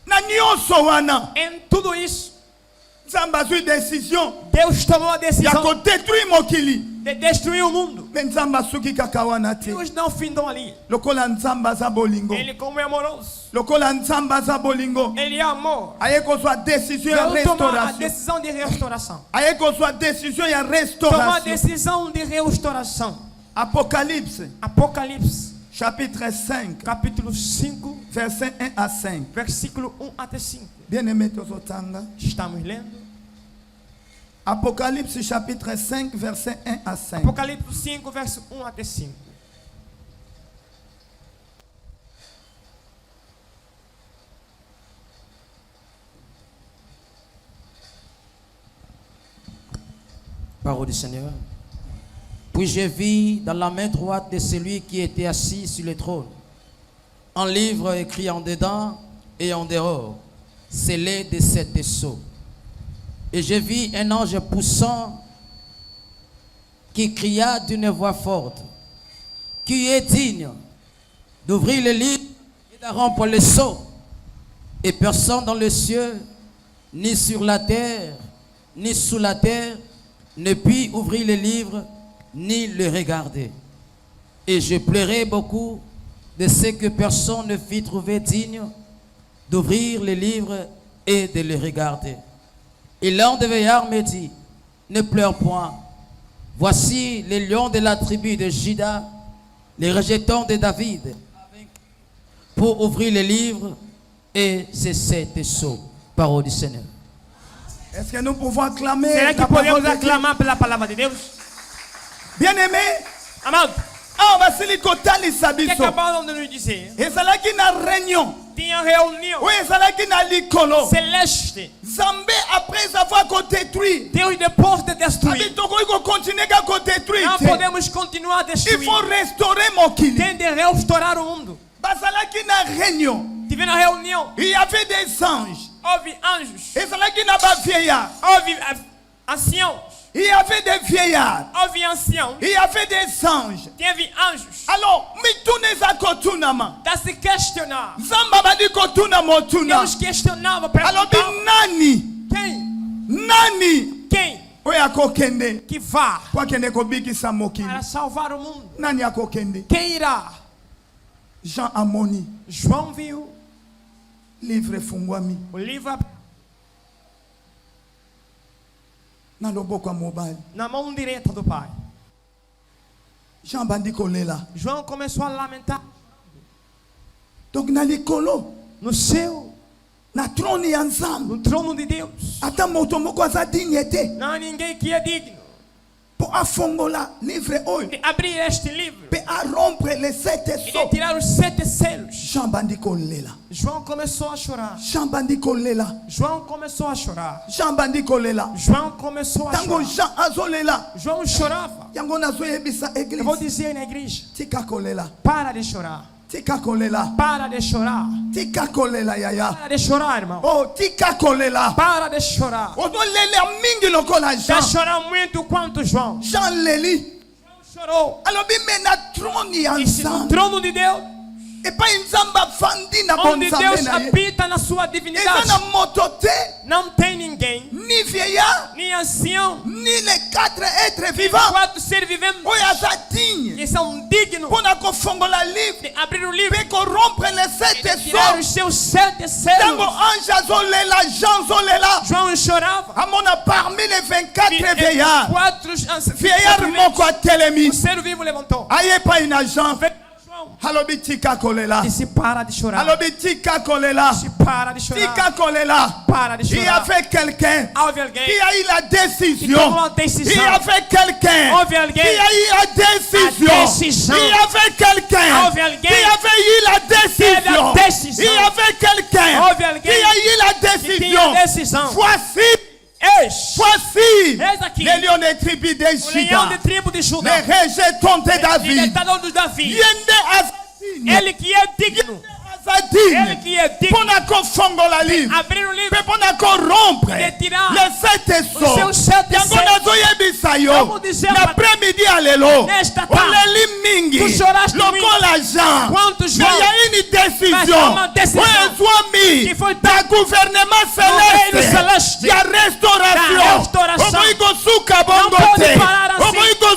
S5: Na nyonso wana
S4: Em tudo isso,
S5: Nzambe azwi décision
S4: Deus tomou a
S5: ya
S4: decisão
S5: kodétruire mokili.
S4: de destruir o mundo.
S5: Me nzambe asuki kaka wana te.
S4: Deus não findou ali.
S5: Lokola nzambe aza bolingo.
S4: Ele, como é amoroso,
S5: Lokola nzambe aza bolingo.
S4: ele é amor.
S5: Aye kozwa décision ya
S4: Vamos tomar a
S5: restauration.
S4: decisão de restauração.
S5: Aye kozwa décision ya
S4: Tomar a
S5: restauration.
S4: decisão de restauração.
S5: Apocalypse
S4: Apocalipse,
S5: chapitre 5
S4: capítulo 5,
S5: verset 1 à 5.
S4: versículo 1 até 5.
S5: Bien-aimé tozotanga.
S4: Estamos lendo.
S5: Apocalypse chapitre 5 verset 1 à 5.
S4: Apocalipse 5, verso 1 até 5.
S6: Parole du Seigneur. Puis je vis dans la main droite de celui qui était assis sur le trône un livre écrit en dedans et en dehors, scellé de 7 sceaux. Et je vis un ange poussant qui cria d'une voix forte: qui est digne d'ouvrir le livre et de rompre les sceaux? Et personne dans le ciel, ni sur la terre, ni sous la terre, ne put ouvrir le livre, ni le regarder. Et je pleurais beaucoup de ce que personne ne fit trouver digne d'ouvrir le livre et de le regarder. Et l'un des veillards me dit: ne pleure point. Voici les lions de la tribu de Juda, les rejetons de David, pour ouvrir le livre et ces 7 sceaux. Parole du Seigneur.
S5: Est-ce que nous pouvons acclamer
S4: Será
S5: la
S4: que
S5: parole
S4: podemos
S5: de Dieu?
S4: aclamar pela palavra de Deus?
S5: Bien-aimé,
S4: Amado,
S5: basili kotalisa
S4: o que
S5: biso.
S4: acabaram de nos dizer?
S5: Ezalaki na réunion.
S4: Tinha reunião
S5: Oui, ezalaki na likolo.
S4: celeste.
S5: Zambé après avoir détruit.
S4: Deus, depois de destruir,
S5: Abitoko iko continuer ka détruire.
S4: não podemos continuar a
S5: Il
S4: destruir.
S5: faut restaurer mokili.
S4: Tem de restaurar o mundo.
S5: Bazalaki na réunion.
S4: Tive na reunião,
S5: Il y avait des anges.
S4: houve anjos,
S5: Ezalaki na ba vieillards.
S4: houve anciãos,
S5: Il y avait des vieillards.
S4: houve anciãos,
S5: Il y avait des anges.
S4: teve anjos.
S5: Alors, mitune za kotunama.
S4: Dá se questionar.
S5: Zamba badi kotuna motuna.
S4: Deus questionava,
S5: Alors,
S4: perguntava:
S5: nani? Nani?
S4: quem
S5: Oyo akokende.
S4: que vá
S5: Kwa kende kobikisa mokili.
S4: para salvar o mundo?
S5: Nani akokende?
S4: Quem irá?
S5: Jean Amoni.
S4: João viu
S5: Livre fungwami.
S4: o livro
S5: Na loboko ya mobali.
S4: na mão direita do Pai.
S5: Jean bandi kolela.
S4: João começou a lamentar.
S5: Donc na likolo.
S4: No céu,
S5: Na trône ya nzambe.
S4: no trono de Deus,
S5: Ata moto moko aza digne te.
S4: não há ninguém que é digno
S5: Po afongola livre oyo.
S4: de abrir este livro
S5: Pe a rompre les 7
S4: e de
S5: sceaux.
S4: tirar os 7 selos.
S5: Jean bandi kolela.
S4: João começou a chorar.
S5: Jean bandi kolela.
S4: João começou a chorar.
S5: Jean bandi kolela.
S4: João começou a
S5: Tango
S4: chorar.
S5: Jean azolela.
S4: João chorava.
S5: Yango nazoyebisa
S4: Eu vou
S5: église.
S4: dizer na igreja:
S5: Tika kolela.
S4: para de chorar.
S5: Tika kolela.
S4: Para de chorar.
S5: Tika kolela yaya.
S4: Para de chorar, irmão.
S5: Oh, tika kolela.
S4: Para de chorar.
S5: Ozolela mingi lokola
S4: Já
S5: Jean.
S4: chorar muito quanto João.
S5: Jean leli.
S4: Chorou.
S5: Alors bime na trône ya
S4: E se no
S5: nzambe.
S4: trono de Deus,
S5: Et pas nzamba fandi na
S4: onde
S5: bonzambe
S4: Deus
S5: na ye.
S4: habita na sua
S5: Eza
S4: divindade,
S5: na moto te.
S4: não tem ninguém,
S5: Ni vieillard.
S4: nem ancião,
S5: Ni les 4 êtres
S4: nem
S5: vivants.
S4: 4 seres viventes
S5: Oyo aza digne.
S4: que são dignos
S5: Pona kofongola livre.
S4: de abrir o livro
S5: Pe corrompre les
S4: e
S5: 7
S4: de tirar os
S5: sceaux.
S4: seus 7
S5: Tango
S4: selos.
S5: ange azolela, Jean zolela.
S4: João chorava.
S5: Amona parmi les 24
S4: E
S5: vieillards.
S4: 4
S5: Vieillard moko atelemi.
S4: O ser vivo levantou.
S5: Aye pa ina Jean.
S4: Veio João
S5: Alobi tika kolela.
S4: e se para de chorar.
S5: Alobi tika kolela.
S4: Se para de chorar.
S5: Tika kolela.
S4: Para de
S5: Il y
S4: chorar.
S5: avait quelqu'un
S4: Houve alguém
S5: qui a eu la
S4: que
S5: décision.
S4: tomou uma
S5: Il
S4: decisão.
S5: y avait quelqu'un
S4: Houve
S5: qui
S4: alguém
S5: a eu la décision.
S4: La décision.
S5: Il y avait quelqu'un
S4: Houve alguém
S5: qui avait eu la décision.
S4: teve a decisão.
S5: Il y avait quelqu'un
S4: Houve alguém
S5: qui a eu la
S4: que tinha a
S5: décision.
S4: decisão.
S5: Voici,
S4: Eis
S5: voici
S4: Eis aqui
S5: les lions des tribus de
S4: o leão de
S5: Juda.
S4: tribo de
S5: Les
S4: Judá.
S5: rejetons de
S4: Ele
S5: David.
S4: está dando Davi.
S5: Yende azadine.
S4: Ele que é digno. Ele
S5: Azadine.
S4: que é digno.
S5: Pona kofongola livre.
S4: Abrir o livro.
S5: Pona corrompre
S4: De tirar
S5: les 7
S4: os
S5: sceaux.
S4: seus 7
S5: Yango
S4: selos.
S5: nazoyebisa yo.
S4: Vamos dizer
S5: L'après-midi à lelo.
S4: Nesta tarde.
S5: Oleli mingi.
S4: Tu choraste
S5: Lokola Jean.
S4: Quantos
S5: Mais il y
S4: João?
S5: a une décision.
S4: Mas há uma decisão
S5: Ouais, Swami.
S4: que foi
S5: Da gouvernement
S4: reino
S5: céleste.
S4: celeste.
S5: Il y a restauration.
S4: Da restauração.
S5: Okoiko suka
S4: Não
S5: bongo
S4: pode
S5: te.
S4: parar assim.
S5: Okoiko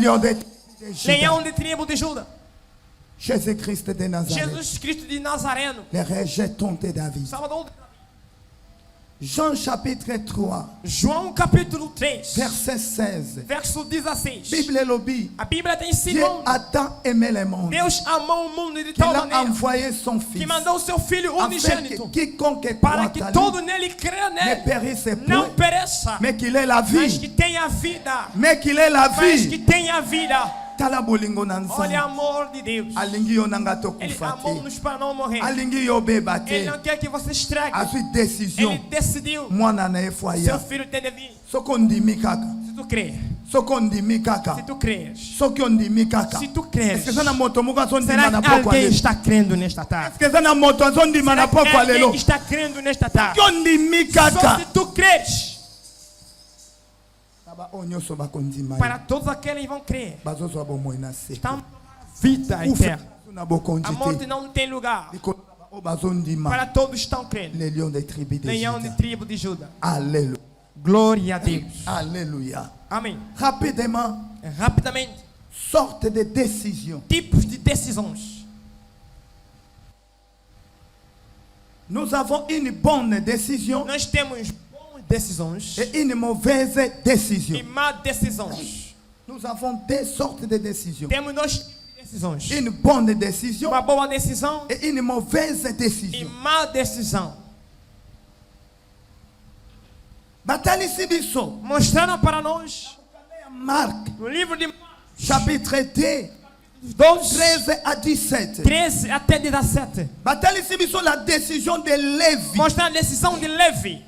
S2: lion de Juda.
S4: leão de tribo de Judá,
S2: Jésus-Christ de Nazareth.
S4: Jesus Cristo de Nazareno,
S2: Le rejeton de David.
S4: Salvador de Davi.
S2: Jean chapitre 3,
S4: João capítulo 3,
S2: verset 16.
S4: verso 16.
S2: Bible lobby.
S4: A Bíblia tem
S2: Dieu
S4: ensinou.
S2: a tant aimé le monde
S4: Deus amou o mundo de
S2: qu'il
S4: tal
S2: a
S4: maneira
S2: envoyé son
S4: que
S2: fils
S4: mandou o seu Filho
S2: afin
S4: unigênito
S2: que quiconque
S4: para
S2: croit
S4: que
S2: à
S4: todo
S2: lui
S4: nele creia
S2: ne
S4: nele,
S2: périsse
S4: não
S2: point,
S4: pereça,
S2: mais qu'il ait la
S4: mas que
S2: vie.
S4: tenha vida,
S2: Mais qu'il ait la
S4: mas que
S2: vie.
S4: tenha vida.
S2: Tala bolingo na
S4: Olha o
S2: nzambe.
S4: amor de Deus.
S2: Alingi yo nanga
S4: Ele
S2: tokufa te.
S4: amou-nos para não morrer.
S2: Alingi yo beba
S4: Ele
S2: te.
S4: não quer que você estrague.
S2: Azwi décision.
S4: Ele decidiu.
S2: Mwana na ye fo
S4: Seu
S2: aya.
S4: filho tem de vir.
S2: Soki ondimi kaka.
S4: Se tu crer,
S2: Soki ondimi kaka.
S4: se tu crês,
S2: Soki ondimi kaka.
S4: se tu crês,
S2: Est-ce que eza na moto moko azondima
S4: será
S2: na
S4: que
S2: poko
S4: alguém
S2: alelo?
S4: está crendo nesta tarde?
S2: Est-ce que eza na moto azondima na
S4: Será que
S2: poko
S4: alguém
S2: alelo?
S4: está crendo nesta tarde?
S2: Soki ondimi
S4: Só
S2: kaka.
S4: se tu crês.
S2: Na baoyo nyonso bakondima ye.
S4: Para todos aqueles que vão crer,
S2: bazozwa bomoi na se.
S4: estão vida
S2: Ufa
S4: eterna.
S2: na bokonzi
S4: A morte
S2: te.
S4: não tem lugar.
S2: Likolo na baoyo bazondima.
S4: Para todos estão crendo.
S2: Les lions des tribus de
S4: Leão de
S2: Juda.
S4: tribo de Judá.
S2: Alléluia.
S4: Glória a Deus.
S2: Alléluia.
S4: Amém.
S2: Rapidement,
S4: Rapidamente,
S2: sorte de décision.
S4: tipos de decisões.
S2: Nous avons une bonne décision
S4: Nós temos boas decisões
S2: et une mauvaise décision.
S4: e más decisões.
S2: Nous avons deux sortes de décisions.
S4: Temos dois tipos de decisões.
S2: Une bonne décision
S4: Uma boa decisão
S2: et une mauvaise
S4: e
S2: décision.
S4: má decisão.
S2: Batalisi biso.
S4: Mostraram para nós
S2: Marc,
S4: no livro de
S2: chapitre 2,
S4: 12,
S2: 13 à 17.
S4: 13 até 17.
S2: Batalisi biso la décision de Lévi.
S4: Mostra a decisão de Levi.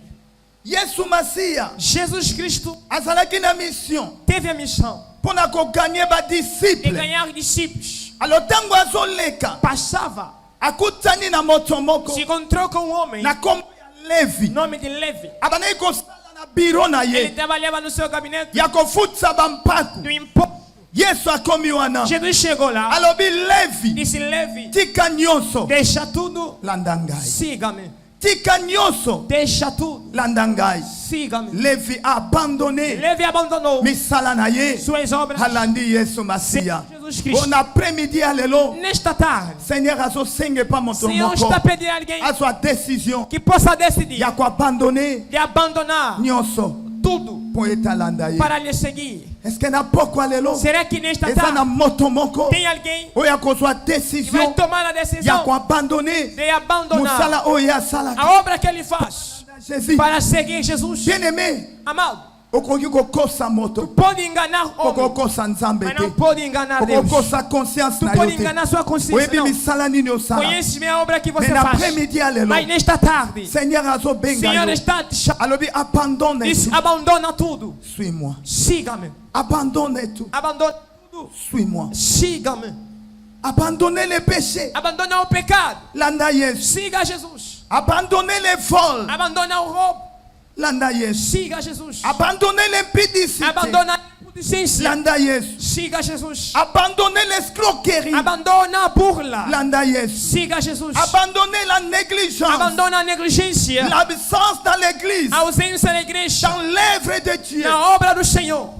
S2: Yesu Masia
S4: Jesus Cristo
S2: azalaki na mission
S4: teve a missão
S2: mpona koganye
S4: de
S2: badisciple.
S4: ganhar discípulos.
S2: Alors ntango azoleka
S4: Passava,
S2: akutani na moto moko
S4: se encontrou com um homem,
S2: na kombo ya Levi.
S4: nome de Levi.
S2: abandaki kosala na biro na
S4: Ele
S2: ye
S4: trabalhava no seu gabinete
S2: ya kofutisa bampako.
S4: do imposto.
S2: Yesu akomi wana
S4: Jesus chegou lá,
S2: alobi Levi,
S4: disse: Levi,
S2: tika nyonso
S4: deixa tudo,
S2: landa ngai.
S4: siga-me.
S2: Tika nyonso
S4: Deixa tudo,
S2: landa ngai.
S4: siga-me.
S2: Levi a abandonné
S4: Levi abandonou
S2: misala na ye
S4: suas obras.
S2: alandi Yesu Masia.
S4: Jesus Cristo.
S2: Bon après-midi ya lelo
S4: Nesta tarde,
S2: Seigneur azosenge pa
S4: o
S2: moto
S4: Senhor
S2: moko
S4: está pedindo a alguém
S2: azwa décision
S4: que possa decidir
S2: ya koabandone
S4: de abandonar
S2: nyonso
S4: tudo
S2: mpo etalanda ye.
S4: para lhe seguir.
S2: Est-ce que na pokwa lelo
S4: Será que nesta
S2: eza na
S4: tarde
S2: moto moko
S4: tem alguém
S2: oyo akozwa
S4: que vai
S2: décision
S4: tomar a
S2: ya
S4: decisão
S2: koabandone
S4: de abandonar
S2: mosala oyo asalaka
S4: a obra que ele faz
S2: Jésus?
S4: para seguir Jesus?
S2: Bien aimé,
S4: Amado,
S2: okoki kokosa moto,
S4: pode enganar homem,
S2: okokosa nzambe
S4: mas
S2: te,
S4: não pode enganar Deus.
S2: okokosa conscience
S4: Tu
S2: na
S4: pode
S2: yo te.
S4: enganar sua consciência,
S2: Oyebi
S4: não.
S2: misala nini osala.
S4: Conhece minha obra que você
S2: Mais
S4: faz.
S2: l'après-midi ya lelo
S4: Mas nesta tarde,
S2: Seigneur
S4: o
S2: azobenga
S4: Senhor
S2: yo
S4: está te chamando.
S2: alobi abandonne
S4: Diz:
S2: tout.
S4: abandona tudo.
S2: Suis-moi.
S4: Siga-me.
S2: Abandonne tout.
S4: Abandona tudo.
S2: Suis-moi.
S4: Siga-me.
S2: Abandonnez les péchés.
S4: Abandona o pecado.
S2: Landa Yesu.
S4: Siga Jesus.
S2: Abandonnez les vols.
S4: Abandona o roubo.
S2: Landa Yesu.
S4: Siga Jesus.
S2: Abandonnez l'impudicité.
S4: Abandona a impudicência.
S2: Landa Yesu.
S4: Siga Jesus.
S2: Abandonnez l'escroquerie.
S4: Abandona a burla.
S2: Landa Yesu.
S4: Siga Jesus.
S2: Abandonnez la négligence.
S4: Abandona a negligência.
S2: L'absence dans l'église.
S4: A ausência da igreja.
S2: Dans l'œuvre de Dieu.
S4: Na obra do Senhor.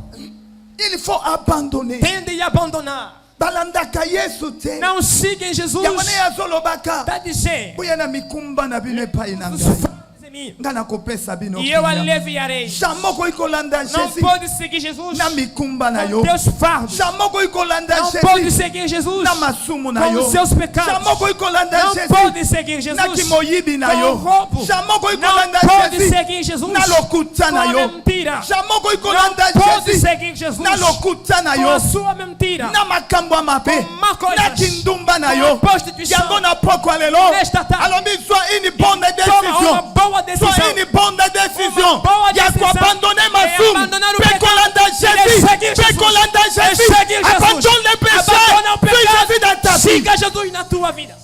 S2: Il faut abandonner.
S4: Tende a abandonar.
S2: Balandaka Yesu te.
S4: Não siga em Jesus.
S2: Yamane yazolobaka.
S4: Está dizendo:
S2: Buya na mikumba na bino epai na
S4: os
S2: ngai.
S4: fazem em mim,
S2: Nga nakopesa bino
S4: e eu
S2: kinyama.
S4: aliviarei.
S2: Jamoko ikolanda
S4: Não
S2: Jésus
S4: pode seguir Jesus
S2: na mikumba na
S4: com
S2: yo.
S4: teus fardos.
S2: Jamoko ikolanda
S4: Não pode
S2: Jésus
S4: seguir Jesus
S2: na masumu na
S4: com
S2: yo.
S4: os seus pecados.
S2: Jamoko ikolanda
S4: Não
S2: Jésus
S4: pode seguir
S2: na
S4: Jesus
S2: kimoyibi na
S4: com o
S2: yo.
S4: roubo.
S2: Jamoko
S4: Não
S2: ikolanda
S4: pode
S2: Jésus
S4: seguir Jesus
S2: na lokuta
S4: com
S2: na
S4: a
S2: yo.
S4: mentira.
S2: Jamoko
S4: Não
S2: ikolanda
S4: pode
S2: Jésus
S4: seguir Jesus
S2: na lokuta na
S4: com
S2: yo.
S4: a sua mentira.
S2: Na makambo ya mabe
S4: Com má coisas.
S2: na kindumba na
S4: Com
S2: yo.
S4: a prostituição.
S2: Yango na pokwa lelo.
S4: Nesta tarde.
S2: Alors sois une bonne
S4: Toma uma
S2: décision.
S4: boa decisão.
S2: Sois une bonne décision.
S4: Uma boa
S2: Ya
S4: decisão.
S2: abandonner
S4: E
S2: masumu.
S4: abandonar o
S2: Pekolanda
S4: pecado.
S2: Jésus.
S4: E seguir Jesus.
S2: Pekolanda
S4: E
S2: Jésus.
S4: seguir Jesus.
S2: Abandonne les péchés.
S4: Abandona o
S2: Suis
S4: pecado.
S2: Jésus dans ta vie.
S4: Siga Jesus na tua vida.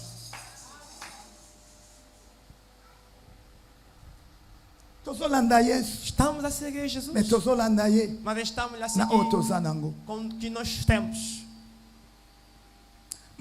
S2: Tozolanda Yesu.
S4: Estamos a seguir Jesus.
S2: Mais tozolanda ye.
S4: Mas estamos a
S2: Na
S4: seguir
S2: oyo toza nango.
S4: com o que nós temos.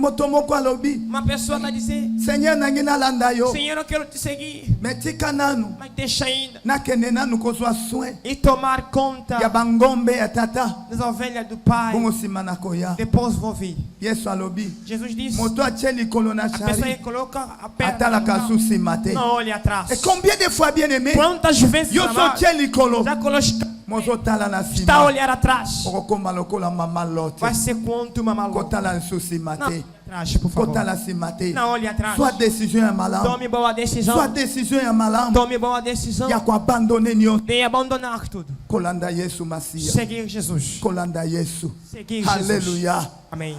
S5: motomoko alobi
S4: Uma pessoa está dizendo:
S5: Seigneur nangi nalanda yo
S4: Senhor, eu quero te seguir,
S5: me tika nanu
S4: mas deixa ainda
S5: nakende nanu kozwa soin
S4: e tomar conta
S5: ya bangombe ya tata
S4: das ovelhas do Pai.
S5: bongo nsima na koya.
S4: Depois vou vir.
S5: Yesu alobi
S4: Jesus disse:
S5: moto atie likolo na
S4: a pessoa
S5: chari
S4: que coloca a perna
S5: atalaka
S4: no
S5: susi mate.
S4: não olhe atrás.
S5: Et combien de fois bien aimé
S4: Quantas vezes
S5: yo so tie likolo
S4: já colocou,
S5: mozotala na
S4: está a
S5: nsima
S4: olhar atrás?
S5: okokoma lokola mama Lote
S4: Vai ser quanto uma maluca.
S5: kotala nsusi
S4: Não,
S5: mate
S4: atrás, por favor.
S5: kotala nsima te
S4: Não olhe atrás.
S5: soit décision ya malamu
S4: Tome boa decisão.
S5: soit décision ya malamu
S4: Tome boa decisão
S5: ya koabandone nyonso
S4: de abandonar tudo.
S5: kolanda Yesu Masiya
S4: Seguir Jesus.
S5: kolanda Yesu.
S4: Seguir Jesus.
S5: Alléluia.
S4: Amém.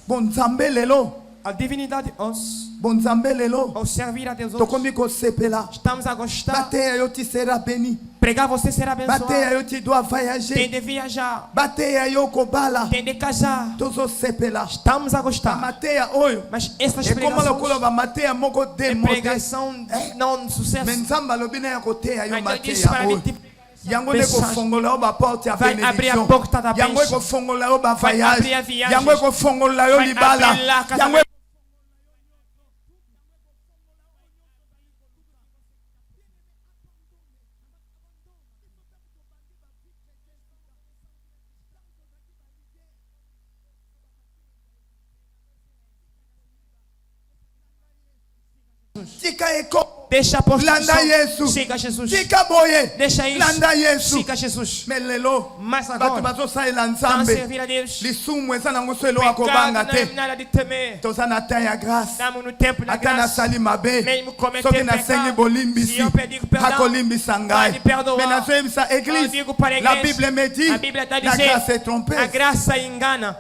S5: Bon nzambe lelo
S4: A divinidade os
S5: bon nzambe lelo
S4: ao servir a Deus.
S5: tokomi kosepela
S4: Estamos a gostar.
S5: bateya yo ti sera béni
S4: Pregar você será
S5: bateya
S4: abençoado.
S5: yo ti doit
S4: Tem
S5: voyager
S4: de viajar.
S5: bateya yo kobala
S4: Tem de casar.
S5: tozosepela
S4: Estamos a gostar.
S5: mateya oyo
S4: Mas essas
S5: ekoma lokola
S4: pregações
S5: bamateya moko
S4: é
S5: demote
S4: pregação não de sucesso.
S5: me nzambe alobi na ya koteya yo
S4: Mas Deus disse
S5: mateya
S4: para mim
S5: oyo
S4: te
S5: yango nde kofongola yo baporte ya
S4: vai abrir a
S5: bénédiction
S4: porta da
S5: yango
S4: bênção.
S5: ekofongola yo
S4: Vai abrir a
S5: bavoyage
S4: viagem.
S5: yango ekofongola yo
S4: Vai
S5: libala
S4: abrir lá
S5: yango
S4: casamento.
S5: tika eko
S4: Deixa a prostituição.
S5: landa Yesu
S4: Siga Jesus.
S5: tika boye
S4: Deixa isso.
S5: landa Yesu
S4: Siga Jesus.
S5: me lelo
S4: Mas
S5: bato
S4: agora,
S5: bazosalela
S4: vamos
S5: nzambe
S4: servir a Deus.
S5: lisumu eza nango so elo akobanga
S4: Pecado não é
S5: te
S4: nada de temer.
S5: toza na temps ya grâce
S4: Estamos no tempo da
S5: ata
S4: graça.
S5: nasali mabe
S4: Mesmo cometer
S5: soki nasengi
S4: pecado, se
S5: bolimbisi
S4: eu pedir perdão,
S5: akolimbisa
S4: vai
S5: ngai
S4: me perdoar.
S5: me nazoyebisa
S4: Eu
S5: église
S4: digo para a
S5: la
S4: igreja,
S5: bible me dit
S4: a Bíblia está
S5: la grâce est
S4: dizendo,
S5: trompeuse
S4: a graça engana.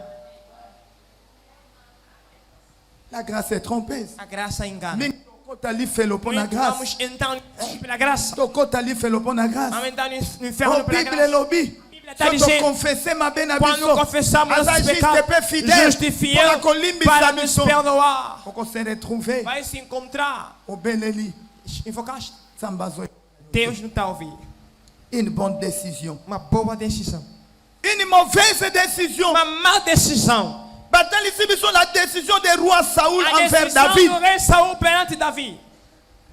S5: la grâce est trompeuse
S4: A graça engana.
S5: mingi tokota lifelo mpo na grâce
S4: Vamos entrar pela graça.
S5: tokota lifelo mpo na grâce
S4: Vamos entrar no inferno
S5: o
S4: pela
S5: bible
S4: graça.
S5: elobi
S4: está
S5: so
S4: dizendo,
S5: tokonfese mabe na
S4: quando
S5: biso
S4: confessamos
S5: aza
S4: nossos
S5: juste
S4: pecados,
S5: pe fidèle
S4: justo e
S5: mpona
S4: fiel
S5: kolimbisa
S4: para nos
S5: biso
S4: perdoar.
S5: okose retrouve
S4: Vai se encontrar.
S5: obeleli
S4: Invocaste?
S5: nzambe azo
S4: Deus não está a ouvir.
S5: une bonne décision
S4: Uma boa decisão.
S5: une mauvaise décision
S4: Uma má decisão.
S5: batalisi biso la décision de roi Saoul
S4: A
S5: envers
S4: decisão
S5: David
S4: do rei Saul perante Davi.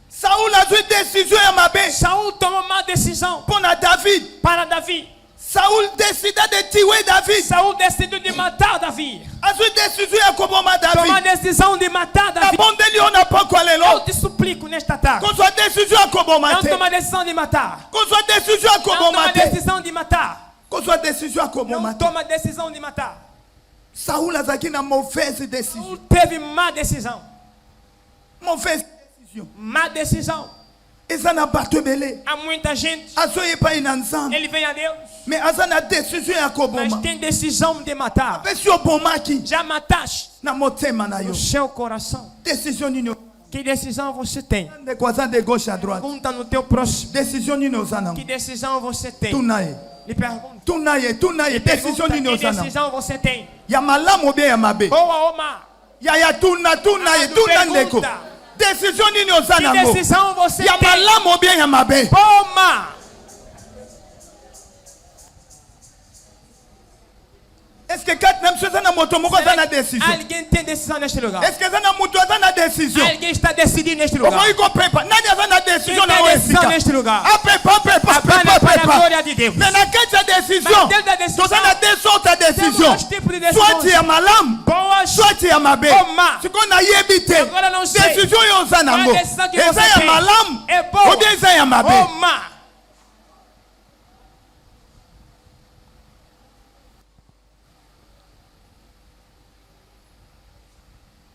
S5: Saoul azwi décision ya mabe
S4: Saul tomou uma decisão
S5: mpona David
S4: para Davi.
S5: Saoul décida de tuer David
S4: Saul decidiu de matar Davi.
S5: azwi décision ya koboma
S4: Tomou a
S5: David
S4: decisão de matar Davi.
S5: nabondeli yo na pokwa
S4: Eu
S5: lelo
S4: te suplico nesta tarde.
S5: kozwa décision ya koboma
S4: Não
S5: te
S4: toma a decisão de matar.
S5: kozwa décision ya
S4: Não toma
S5: koboma
S4: a
S5: te
S4: decisão de matar.
S5: kozwa décision ya koboma
S4: Não
S5: te
S4: toma a decisão de matar.
S5: Saoul azalaki na mauvaise décision
S4: Saul teve má decisão.
S5: mauvaise décision
S4: Má decisão.
S5: eza na bato ebele
S4: Há muita gente.
S5: azoya epai na nzambe
S4: Ele vem a Deus,
S5: mais aza na décision ya
S4: mas
S5: koboma
S4: tem decisão de matar.
S5: apesi obomaki
S4: Já mataste
S5: na motema na yo
S4: no seu coração.
S5: décision nini
S4: Que decisão você tem?
S5: ndeko aza de gauche à droite
S4: Pergunta no teu próximo.
S5: décision nini oza nango
S4: Que decisão você tem?
S5: tuna ye
S4: Lhe pergunta.
S5: tuna ye décision
S4: Pergunta,
S5: nini
S4: que
S5: oza nango
S4: decisão você tem?
S5: ya malamu obe ya mabe
S4: Boa ou má?
S5: ya tuna ye
S4: Amado,
S5: tuna ndeko
S4: pergunta.
S5: décision nini oza
S4: Que
S5: nango
S4: decisão você
S5: ya
S4: tem?
S5: malamu obe ya mabe
S4: Boa ou má?
S5: est-ce que kati na biso eza na moto moko aza na décision
S4: Alguém tem decisão neste lugar?
S5: est-ce que eza na moto aza na décision
S4: Alguém está decidindo neste lugar?
S5: okoki koprepa nani aza na décision
S4: Quem
S5: na
S4: tem
S5: oyo
S4: decisão
S5: esika
S4: neste lugar?
S5: aprepa
S4: Apenas para a glória de Deus.
S5: mais na kati ya décision
S4: Mas dentro da decisão,
S5: toza na deux sortes ya décision
S4: dois tipos de decisões.
S5: soit ya malamu
S4: Boas
S5: soit ya mabe
S4: ou má.
S5: sikoyo nayebi te
S4: Agora não sei.
S5: décision oyo oza nango
S4: Qual a decisão que
S5: eza
S4: você
S5: ya
S4: tem?
S5: malamu
S4: É boa
S5: obie eza ya mabe
S4: ou má?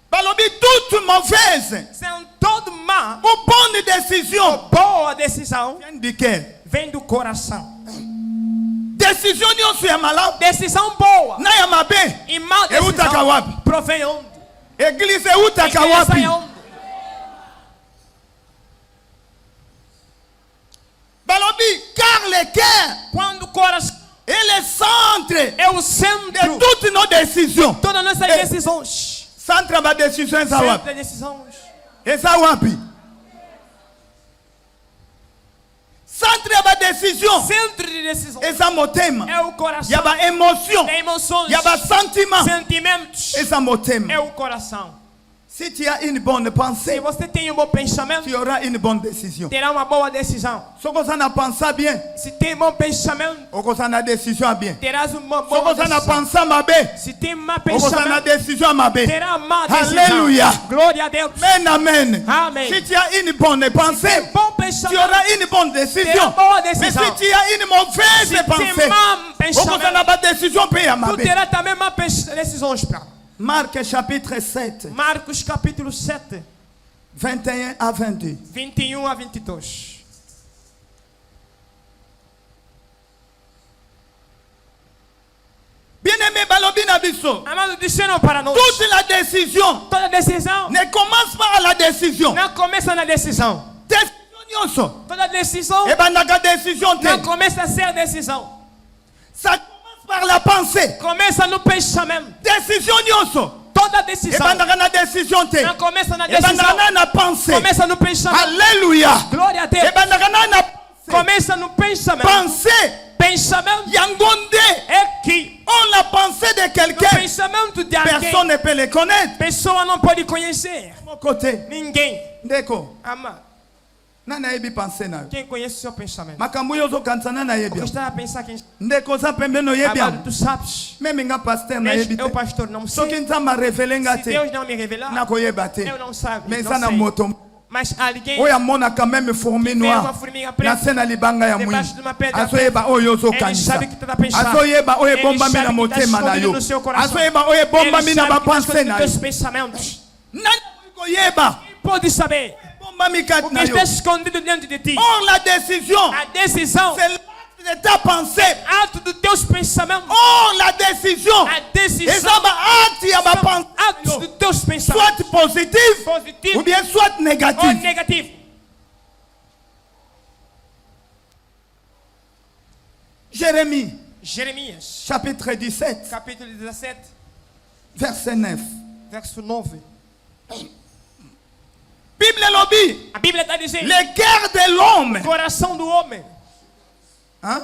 S5: balobi toute mauvaise
S4: São todo má.
S5: ou bonne décision
S4: Boa decisão
S5: vient du cœur
S4: vem do coração.
S5: décision nyonso ya malamu
S4: Decisão boa
S5: na ya mabe
S4: e má
S5: eutaka
S4: decisão
S5: wapi
S4: provém onde?
S5: église eutaka
S4: Igreja
S5: wapi
S4: é onde?
S5: balobi car le cœur
S4: Quando o coração
S5: est le centre
S4: é o
S5: de
S4: centro
S5: toutes nos décisions
S4: todas as nossas decisões.
S5: centre ya badécision eza
S4: Centro
S5: wapi
S4: das decisões.
S5: eza wapi centre ya badécision décision
S4: Centro de decisão
S5: eza motema
S4: é o coração.
S5: ya ba émotion
S4: É emoções.
S5: ya ba sentiment
S4: Sentimentos
S5: eza motema.
S4: é o coração.
S5: Si tu as une bonne
S4: Se
S5: pensée,
S4: você tem um bom pensamento,
S5: tu auras une bonne décision.
S4: terá uma boa decisão.
S5: Si tu na pensa bien,
S4: Se tem bom pensamento,
S5: tu na décision bien.
S4: terás uma
S5: Si
S4: boa
S5: tu na
S4: decisão.
S5: pensa mabe,
S4: Se tem má
S5: tu na
S4: pensamento,
S5: décision mabe.
S4: terá má decisão.
S5: Alléluia.
S4: Glória a Deus.
S5: Amen, amen.
S4: Amen.
S5: Si tu as une bonne pensée,
S4: Bom
S5: tu
S4: pensamento,
S5: auras une bonne
S4: terá
S5: décision.
S4: boa
S5: Mais
S4: decisão.
S5: si tu as une mauvaise
S4: Se tem
S5: pensée,
S4: má
S5: tu
S4: pensamento,
S5: na décision pe ya
S4: tu
S5: mabe.
S4: terá também má decisões.
S5: Marc chapitre 7,
S4: Marcos capítulo 7,
S5: 21 à 22.
S4: 21 a 22.
S5: Bien-aimé balobi na biso.
S4: Amado, disseram para nós,
S5: Toute la décision
S4: toda decisão
S5: ne commence pas à la décision.
S4: não começa na decisão.
S5: Décision nyonso.
S4: Toda decisão
S5: Et ben naka décision te.
S4: não começa a ser decisão.
S5: Ça commence par la pensée.
S4: Começa no pensamento.
S5: Décision nyonso.
S4: Toda
S5: Et
S4: decisão
S5: ben naka na décision te.
S4: não começa na
S5: Et ben
S4: decisão.
S5: naka na pensée.
S4: Começa no pensamento.
S5: Alléluia.
S4: Glória a Deus.
S5: Et ben naka na pensée.
S4: Começa no pensamento.
S5: Pensée.
S4: Pensamento
S5: Yangonde.
S4: é que
S5: On la pensée de
S4: no
S5: quelqu'un.
S4: pensamento de alguém,
S5: Personne ne peut le connaître.
S4: pessoa não pode conhecer.
S5: Mon côté.
S4: Ninguém.
S5: Ndeko.
S4: Ama,
S5: Nana yebi pensée na.
S4: quem conhece o seu pensamento?
S5: Makambo yozo kansana na
S4: O
S5: yebi.
S4: que está a pensar quem...
S5: Ndeko za pembeno yebi.
S4: Amado, tu sabes.
S5: Même nga pasteur na
S4: Mas
S5: yebi.
S4: eu, pastor, não
S5: Soki
S4: sei.
S5: nzamba révélé nga
S4: Se
S5: te.
S4: Deus não me revelar,
S5: Nakoyeba te.
S4: eu não sabe.
S5: Mais
S4: Não
S5: ça na
S4: sei.
S5: moto.
S4: Mas alguém
S5: Oya mona quand même fourmi
S4: vê uma
S5: noir.
S4: formiga
S5: Na
S4: preta
S5: sena libanga ya mwini.
S4: debaixo de uma pedra
S5: Azoyeba oyo ozo
S4: ele
S5: kanisa.
S4: sabe que tu está pensando.
S5: Azoyeba oyo
S4: Ele
S5: bomba
S4: sabe
S5: mina
S4: que está
S5: motema na
S4: escondido
S5: yo.
S4: no seu coração.
S5: Azoyeba oyo bomba
S4: Ele
S5: mina
S4: sabe que está
S5: bapanse
S4: escondido
S5: na
S4: nos teus
S5: yo.
S4: pensamentos.
S5: Nani koyeba
S4: Pode saber
S5: bomba mikati
S4: o que
S5: na yo.
S4: está escondido dentro de ti.
S5: Or la décision,
S4: A decisão
S5: c'est l'acte de ta pensée.
S4: ato dos teus pensamentos.
S5: Or la décision,
S4: A decisão
S5: ezaba acte ya ba
S4: são atos
S5: pensée.
S4: dos teus pensamentos.
S5: Soit positif
S4: Positivo
S5: ou bien soit
S4: ou
S5: négatif.
S4: negativo.
S5: Jérémie,
S4: Jeremias,
S5: chapitre 17,
S4: capítulo 17,
S5: verset 9.
S4: verso 9.
S5: Bible lobby,
S4: A Bíblia está dizendo:
S5: les guerres de l'homme.
S4: coração do homem.
S5: Hein?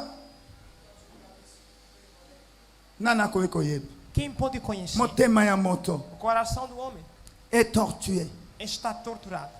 S5: Nana koyebi.
S4: Quem pode conhecer?
S5: Motema ya moto
S4: O coração do homem
S5: est tortué.
S4: está torturado.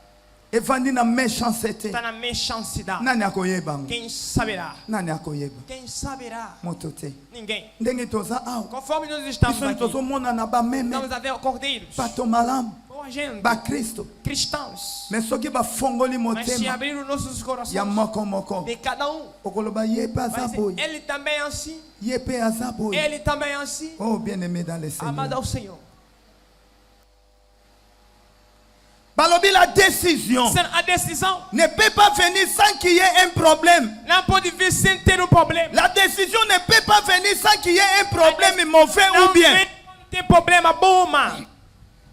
S5: Evandi na méchanceté.
S4: Está na mechancidade.
S5: Nani akoyeba ngo?
S4: Quem saberá?
S5: Nani akoyeba?
S4: Quem saberá?
S5: Moto te.
S4: Ninguém.
S5: Ndenge toza awa.
S4: Conforme nós estamos
S5: Biso
S4: aqui,
S5: tozomona na bameme.
S4: estamos a ver cordeiros,
S5: Bato malamu.
S4: boa gente,
S5: Bakristo.
S4: cristãos.
S5: Mais soki bafongoli
S4: Mas se
S5: motema
S4: abrir os nossos corações
S5: ya moko moko.
S4: de cada
S5: Okoloba ye pe aza
S4: vai dizer,
S5: boye.
S4: ele também é assim,
S5: Ye pe aza boye.
S4: ele também é assim.
S5: Oh bien-aimé dans le
S4: Amado
S5: Seigneur.
S4: ao Senhor.
S5: Balobi la décision
S4: A decisão
S5: ne peut pas venir sans qu'il y ait un problème.
S4: não pode vir sem ter problema.
S5: La décision ne peut pas venir sans qu'il y ait un problème mauvais
S4: Não
S5: ou bien.
S4: vem quando tem problema bom ou má.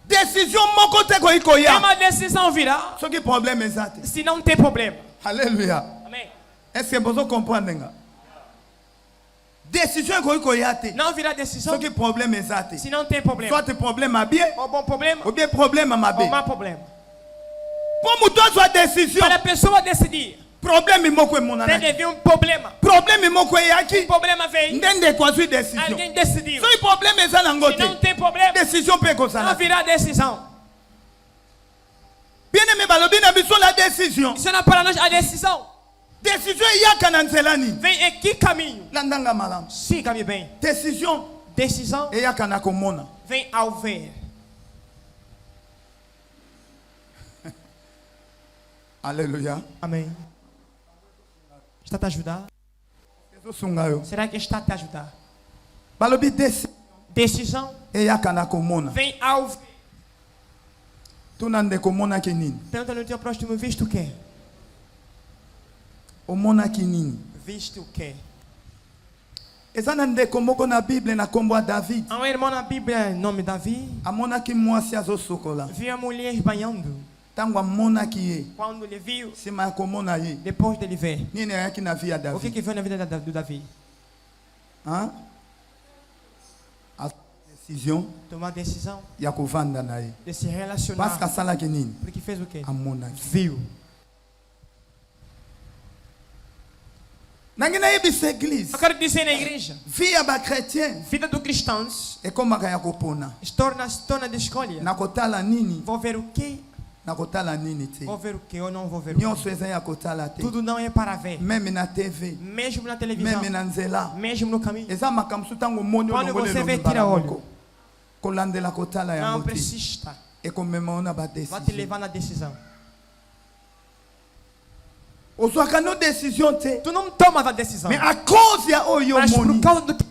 S5: Décision moko te
S4: É
S5: koikoya.
S4: uma decisão virá
S5: Soki problème eza te.
S4: se não tem problema.
S5: Alléluia.
S4: Amém.
S5: Est-ce que vous comprenez nga? Décision koikoya te.
S4: Não virá decisão
S5: Soki problème eza te.
S4: se não tem problema.
S5: Soit problème a bien
S4: Ou bom problema
S5: ou bien problème a
S4: ou
S5: mabe.
S4: má problema.
S5: Pour muto azwa décision,
S4: Para a pessoa decidir,
S5: problème moko
S4: tem
S5: emonana.
S4: de vir problema.
S5: Problème moko eyaki.
S4: Problema vem,
S5: Ndende kozwi décision.
S4: alguém decidiu.
S5: Soki problème eza nango
S4: Se não
S5: te.
S4: tem problema,
S5: Décision pe
S4: não
S5: kozala.
S4: virá decisão.
S5: Bien-aimé balobi na biso la décision.
S4: Isso não é para nós a decisão.
S5: Décision eyaka na nzela nini?
S4: Vem em que caminho?
S5: Landanga malamu.
S4: Siga-me bem.
S5: Décision
S4: Decisão
S5: eyaka na komona.
S4: vem ao ver.
S5: Alléluia.
S4: Amém. Está a te ajudar?
S5: Ezosunga yo.
S4: Será que está a te ajudar?
S5: Balobi décision
S4: Decisão
S5: eyaka na komona.
S4: vem ao ver.
S5: Tuna ndeko omonaki nini?
S4: Pergunta no teu próximo, visto o quê?
S5: Omonaki nini?
S4: Visto o quê?
S5: Eza na ndeko moko na Bible na kombo ya David.
S4: Há um irmão na Bíblia, nome Davi,
S5: Amonaki mwasi azosokola.
S4: viu a mulher banhando.
S5: Ntango amonaki ye,
S4: Quando ele viu,
S5: nsima ya komona ye,
S4: depois dele ver,
S5: nini ayaki na vie ya
S4: o que
S5: David?
S4: que veio na vida do Davi?
S5: Hein? A décision
S4: Tomar decisão
S5: ya kovanda na ye.
S4: de se relacionar.
S5: Parce que asalaki nini?
S4: Porque fez o quê?
S5: Amonaki.
S4: Viu.
S5: Nangina yebisa église.
S4: Eu quero dizer na igreja,
S5: Via ba chrétien.
S4: vida dos cristãos
S5: E como kaya kupona.
S4: torna de escolha.
S5: Nakotala nini?
S4: Vou ver o que?
S5: Nakotala nini te?
S4: Vou ver o que ou não vou ver o que?
S5: Nyonso eza ya kotala te.
S4: Tudo não é para ver.
S5: Même na TV.
S4: Mesmo na televisão,
S5: Même na nzela.
S4: mesmo no caminho.
S5: Eza makambo tango moni
S4: Quando
S5: olongole
S4: você vê,
S5: lomba
S4: tira olho.
S5: moko. Kolandela kotala ya
S4: Não
S5: moti.
S4: persista.
S5: E komema ona ba
S4: Vai te
S5: décision.
S4: levar na decisão.
S5: Ozwaka no décision te.
S4: Tu não tomas a decisão.
S5: Mais à cause ya oyo
S4: Mas por
S5: moni.
S4: causa do que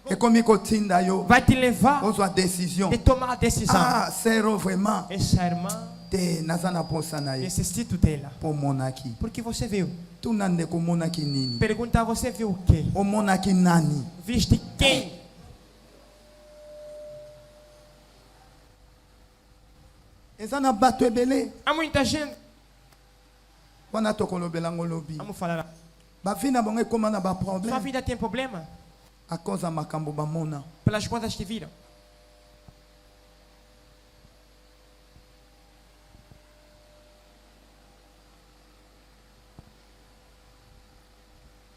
S5: E komi kotinda yo.
S4: vai te levar
S5: Ozwa décision.
S4: de tomar a decisão.
S5: Ah, sero vraiment.
S4: Essa irmã
S5: Te nazana posa na ye.
S4: necessito dela.
S5: Po monaki.
S4: Porque você viu.
S5: Tu nande ko monaki nini?
S4: Pergunta, você viu o quê?
S5: O monaki nani?
S4: Viste quem?
S5: Eza na bato ebele.
S4: Há muita gente.
S5: Wana tokolobela ngolobi.
S4: Vamos falar.
S5: Ba vie na bango ekoma na ba
S4: Sua
S5: problème.
S4: vida tem problema
S5: A cause ya makambo bamona.
S4: pelas coisas que viram.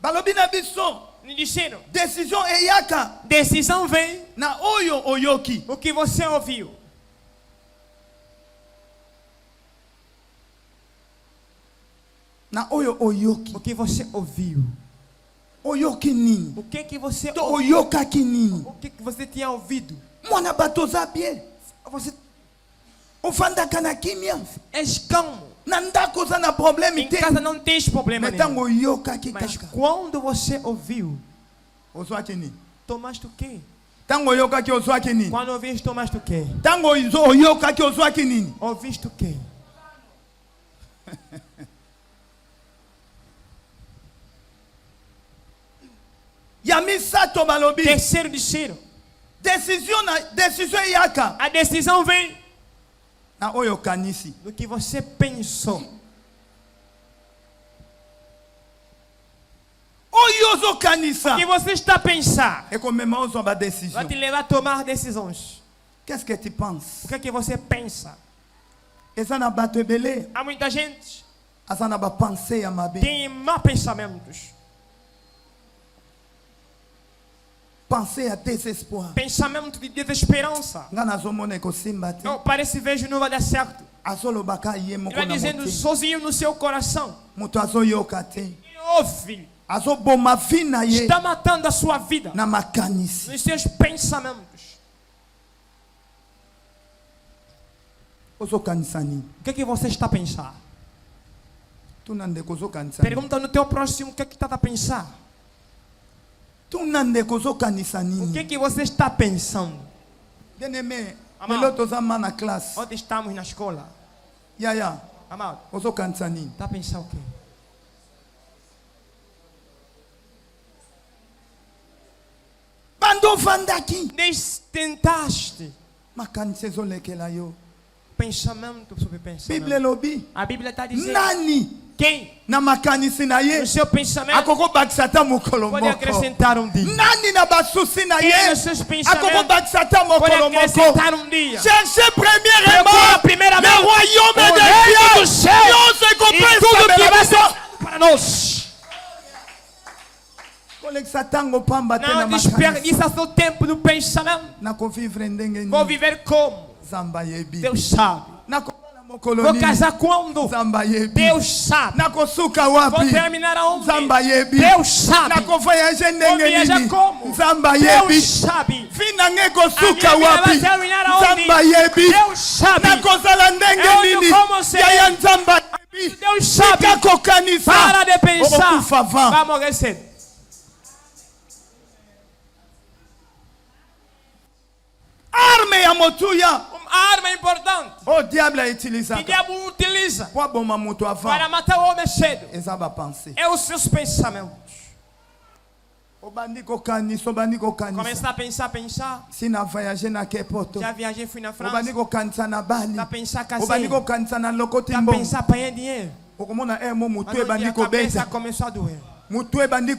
S5: Balobi na biso.
S4: Me disseram.
S5: Décision eyaka.
S4: Decisão vem
S5: Na oyo oyoki.
S4: o que você ouviu.
S5: Na oyo oyoki.
S4: O que você ouviu.
S5: Oyoki nini?
S4: O que você
S5: To
S4: ouviu.
S5: oyokaki nini?
S4: O que você tinha ouvido.
S5: Mwana bato oza bien.
S4: Você
S5: Ofandaka na kimia.
S4: és calmo.
S5: Na ndako oza na problème
S4: Em
S5: te.
S4: casa não tens problema
S5: Mais
S4: nenhum.
S5: tango oyokaki
S4: Mas
S5: kaka.
S4: quando você ouviu,
S5: Ozwaki nini?
S4: tomaste o quê?
S5: Tango oyokaki ozwaki nini?
S4: Quando ouviste, tomaste o quê?
S5: Tango oyokaki ozwaki nini?
S4: Ouviste o quê?
S5: Ya misato balobi.
S4: Terceiro disseram.
S5: Décision eyaka.
S4: A decisão vem
S5: Na oyo kanisi.
S4: do que você pensou.
S5: Oyo ozokanisa.
S4: O que você está a pensar
S5: Ekomema ozwa ba
S4: vai
S5: décision.
S4: te levar a tomar decisões.
S5: Qu'est-ce que tu penses?
S4: O que é que você pensa?
S5: Eza na bato ebele.
S4: Há muita gente
S5: Aza na ba pensée ya mabe.
S4: que tem maus pensamentos.
S5: Pensée ya désespoir.
S4: Pensamento de desesperança.
S5: Nga nazomona ekosimba te.
S4: Não, parece vejo não vai dar certo.
S5: Azolobaka ye
S4: Ele
S5: moko
S4: vai
S5: na
S4: dizendo
S5: motema.
S4: sozinho no seu coração.
S5: Moto azoyoka te.
S4: Ele ouve.
S5: Azoboma vi na ye.
S4: Está matando a sua vida
S5: Na makanisi.
S4: nos seus pensamentos.
S5: Ozokanisa nini?
S4: O que é que você está a pensar?
S5: Tuna ndeko ozokanisa nini?
S4: Pergunta no teu próximo o que é que está a pensar.
S5: Tuna ndeko ozokanisa
S4: O que
S5: nini?
S4: é que você está pensando?
S5: Bien-aimé,
S4: Amado.
S5: lelo toza ma na classe.
S4: Onde estamos na escola?
S5: Yaya,
S4: Amado,
S5: ozokanisa nini?
S4: está a pensar o quê?
S5: Bando vandaki.
S4: Tentaste
S5: Makanisi ezolekela yo.
S4: pensamento sobre
S5: Bible
S4: pensamento.
S5: lobi.
S4: A Bíblia está dizendo
S5: Nani
S4: quem
S5: na makanisi na ye
S4: no seu pensamento
S5: akokobakisa ata mokolo
S4: pode
S5: moko.
S4: acrescentar um dia.
S5: Nani na basusi na
S4: Quem
S5: ye
S4: nos seus pensamentos
S5: akokobakisa ata
S4: pode
S5: mokolo moko.
S4: acrescentar um dia.
S5: Cherchez
S4: Procura
S5: premièrement
S4: primeiramente
S5: le royaume
S4: o
S5: de
S4: reino
S5: Dieu.
S4: do céu
S5: Nyonso
S4: e
S5: ekopesa
S4: tudo que vai ser
S5: bela
S4: para nós.
S5: kolekisa tango pamba te na
S4: Não
S5: makanisi.
S4: desperdiça seu tempo no pensamento.
S5: nakovivre ndenge
S4: Vou
S5: nini
S4: viver como?
S5: nzambe yebi.
S4: Deus sabe.
S5: nakobala mokolo
S4: Vou
S5: nini
S4: casar quando?
S5: nzambe yebi.
S4: Deus sabe.
S5: nakosuka
S4: Vou
S5: wapi
S4: terminar aonde?
S5: nzambe yebi.
S4: Deus sabe.
S5: nakovoyage
S4: Vou
S5: ndenge
S4: viajar
S5: nini
S4: como?
S5: nzambe yebi.
S4: Deus sabe.
S5: vi nange
S4: A
S5: ekosuka
S4: minha vida
S5: wapi
S4: vai terminar aonde?
S5: nzambe yebi.
S4: Deus sabe.
S5: nakozala ndenge
S4: Eu
S5: nini
S4: como serei.
S5: yaya nzambe yebi.
S4: Deus sabe.
S5: tika kokanisa
S4: Para de pensar.
S5: okokufa van.
S4: Vai morrer cedo.
S5: arme ya motuya
S4: Uma arma importante
S5: o diable
S4: que o
S5: autilisaka
S4: diabo utiliza
S5: po aboma moto
S4: para
S5: avant
S4: matar o homem cedo
S5: eza bapense
S4: é os seus pensamentos.
S5: obandi kokanisa obandi kokanisa
S4: Começar a pensar.
S5: si na voyage na kepoto
S4: Já viajei, fui na França.
S5: obandi kokanisa na bali
S4: Tá pensar casei.
S5: obandi kokanisa na lokoti
S4: Tá
S5: mbongo
S4: pensar apanhar dinheiro.
S5: okomona mo
S4: Mas
S5: mutu
S4: um dia
S5: ebandi
S4: a cabeça
S5: kobeta
S4: começou a doer.
S5: mutu ebandi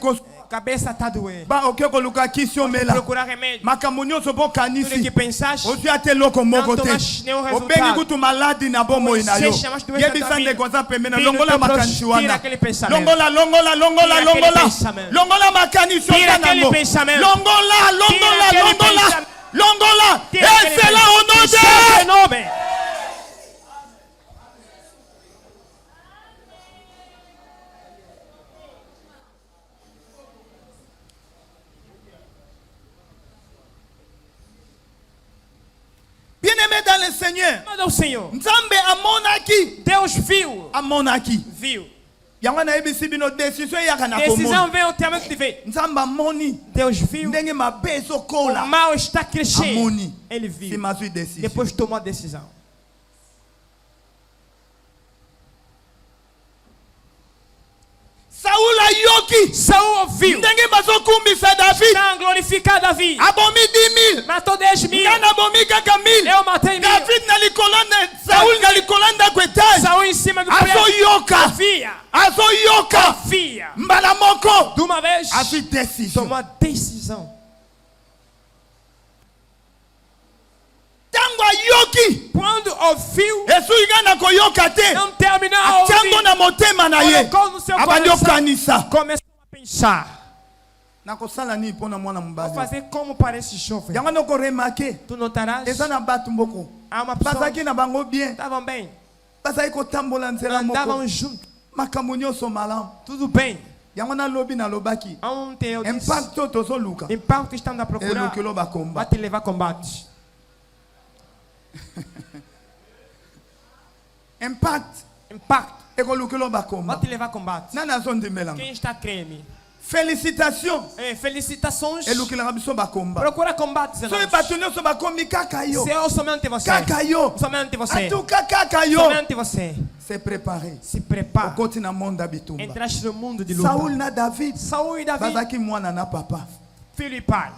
S4: Cabeça está doendo.
S5: Ba oke koluka kisiomela.
S4: Procurar remédio.
S5: Makambo nyonso bo
S4: Tudo que
S5: kanisi.
S4: pensaste.
S5: Ozwi ate eloko moko te.
S4: Tomas nenhum resultado.
S5: Obengi kutu maladi na bomoi na yo.
S4: Você chama as doenças da
S5: Yebisa
S4: tua vida.
S5: ndeko aza pembeni.
S4: Filho,
S5: Longola
S4: teu
S5: makanisi
S4: tira
S5: wana.
S4: aquele pensamento.
S5: Longola, longola, longola,
S4: Tira aquele
S5: longola.
S4: pensamento.
S5: Longola makanisi
S4: Tira
S5: wana
S4: aquele
S5: ngo.
S4: pensamento.
S5: Longola, longola,
S4: aquele
S5: longola.
S4: pensamento.
S5: Longola.
S4: Tira aquele
S5: Et c'est là au nom
S4: pensamento. Seu
S5: de...
S4: nome.
S5: Bien-aimé dans le Seigneur.
S4: Manda o Senhor.
S5: Nzambe amonaki.
S4: Deus viu.
S5: Amonaki.
S4: Viu.
S5: Yango na yebisi bino décision eyaka na
S4: Decisão
S5: komona.
S4: vem ao termo de ver.
S5: Nzambe amoni.
S4: Deus viu.
S5: Ndenge mabe
S4: O
S5: ezokola.
S4: mal está crescendo.
S5: Amoni.
S4: Ele viu.
S5: Si mazwi décision.
S4: Depois tomou a decisão.
S5: Saul ayoki.
S4: Saul ouviu.
S5: Ndenge bazokumbisa David.
S4: Está glorificado Davi.
S5: Abomi 10,000.
S4: Matou 10.000.
S5: Nga nabomi kaka 1,000.
S4: Eu matei 1.000.
S5: David na likolo Saul na likolo ndako etage.
S4: Saul em cima do prédio.
S5: Azoyoka.
S4: Via.
S5: Azoyoka.
S4: Via.
S5: Mbala moko.
S4: De uma vez.
S5: Azwi décision.
S4: Tomou a decisão.
S5: Tango ayoki.
S4: Quando ouviu.
S5: Esuki nga na koyoka te.
S4: Não terminou a
S5: Atiango
S4: ouvir.
S5: na motema na ye.
S4: Colocou no seu
S5: Abandi
S4: coração.
S5: okanisa.
S4: Começou a pensar.
S5: Nakosala nini mpona mwana
S4: Vou
S5: mobali.
S4: fazer como para esse jovem.
S5: Yango noko remarke.
S4: Tu notarás.
S5: Eza na bato mboko.
S4: Há uma pessoa.
S5: Bazalaki na bango bien.
S4: Estavam bem.
S5: Bazali kotambola nzela moko.
S4: Andavam juntos.
S5: Makambo nyonso malamu.
S4: Tudo bem.
S5: Yango nalobi nalobaki.
S4: Ontem eu disse.
S5: Impact oyo tozoluka.
S4: Impacto que estamos a procurar.
S5: Elukilo bakomba.
S4: Vai te levar a combate.
S5: Impact.
S4: Impacto.
S5: Ekolukilo
S4: Vai
S5: bakomba.
S4: te levar a combate.
S5: Nani azondimelanga.
S4: Quem está creme?
S5: Félicitations.
S4: Felicitações.
S5: Elukilanga biso bakomba.
S4: Procura combates.
S5: Soki bato nyonso bakomi kaka yo.
S4: Seu somente você.
S5: Kaka yo.
S4: Somente você.
S5: Atuka kaka yo.
S4: Somente você.
S5: Se préparer.
S4: Se prepare.
S5: Okoti na monde ya bitumba.
S4: Entraste no mundo de luta.
S5: Saul na David.
S4: Saul e Davi.
S5: Bazaki mwana na papa.
S4: Filho e pai.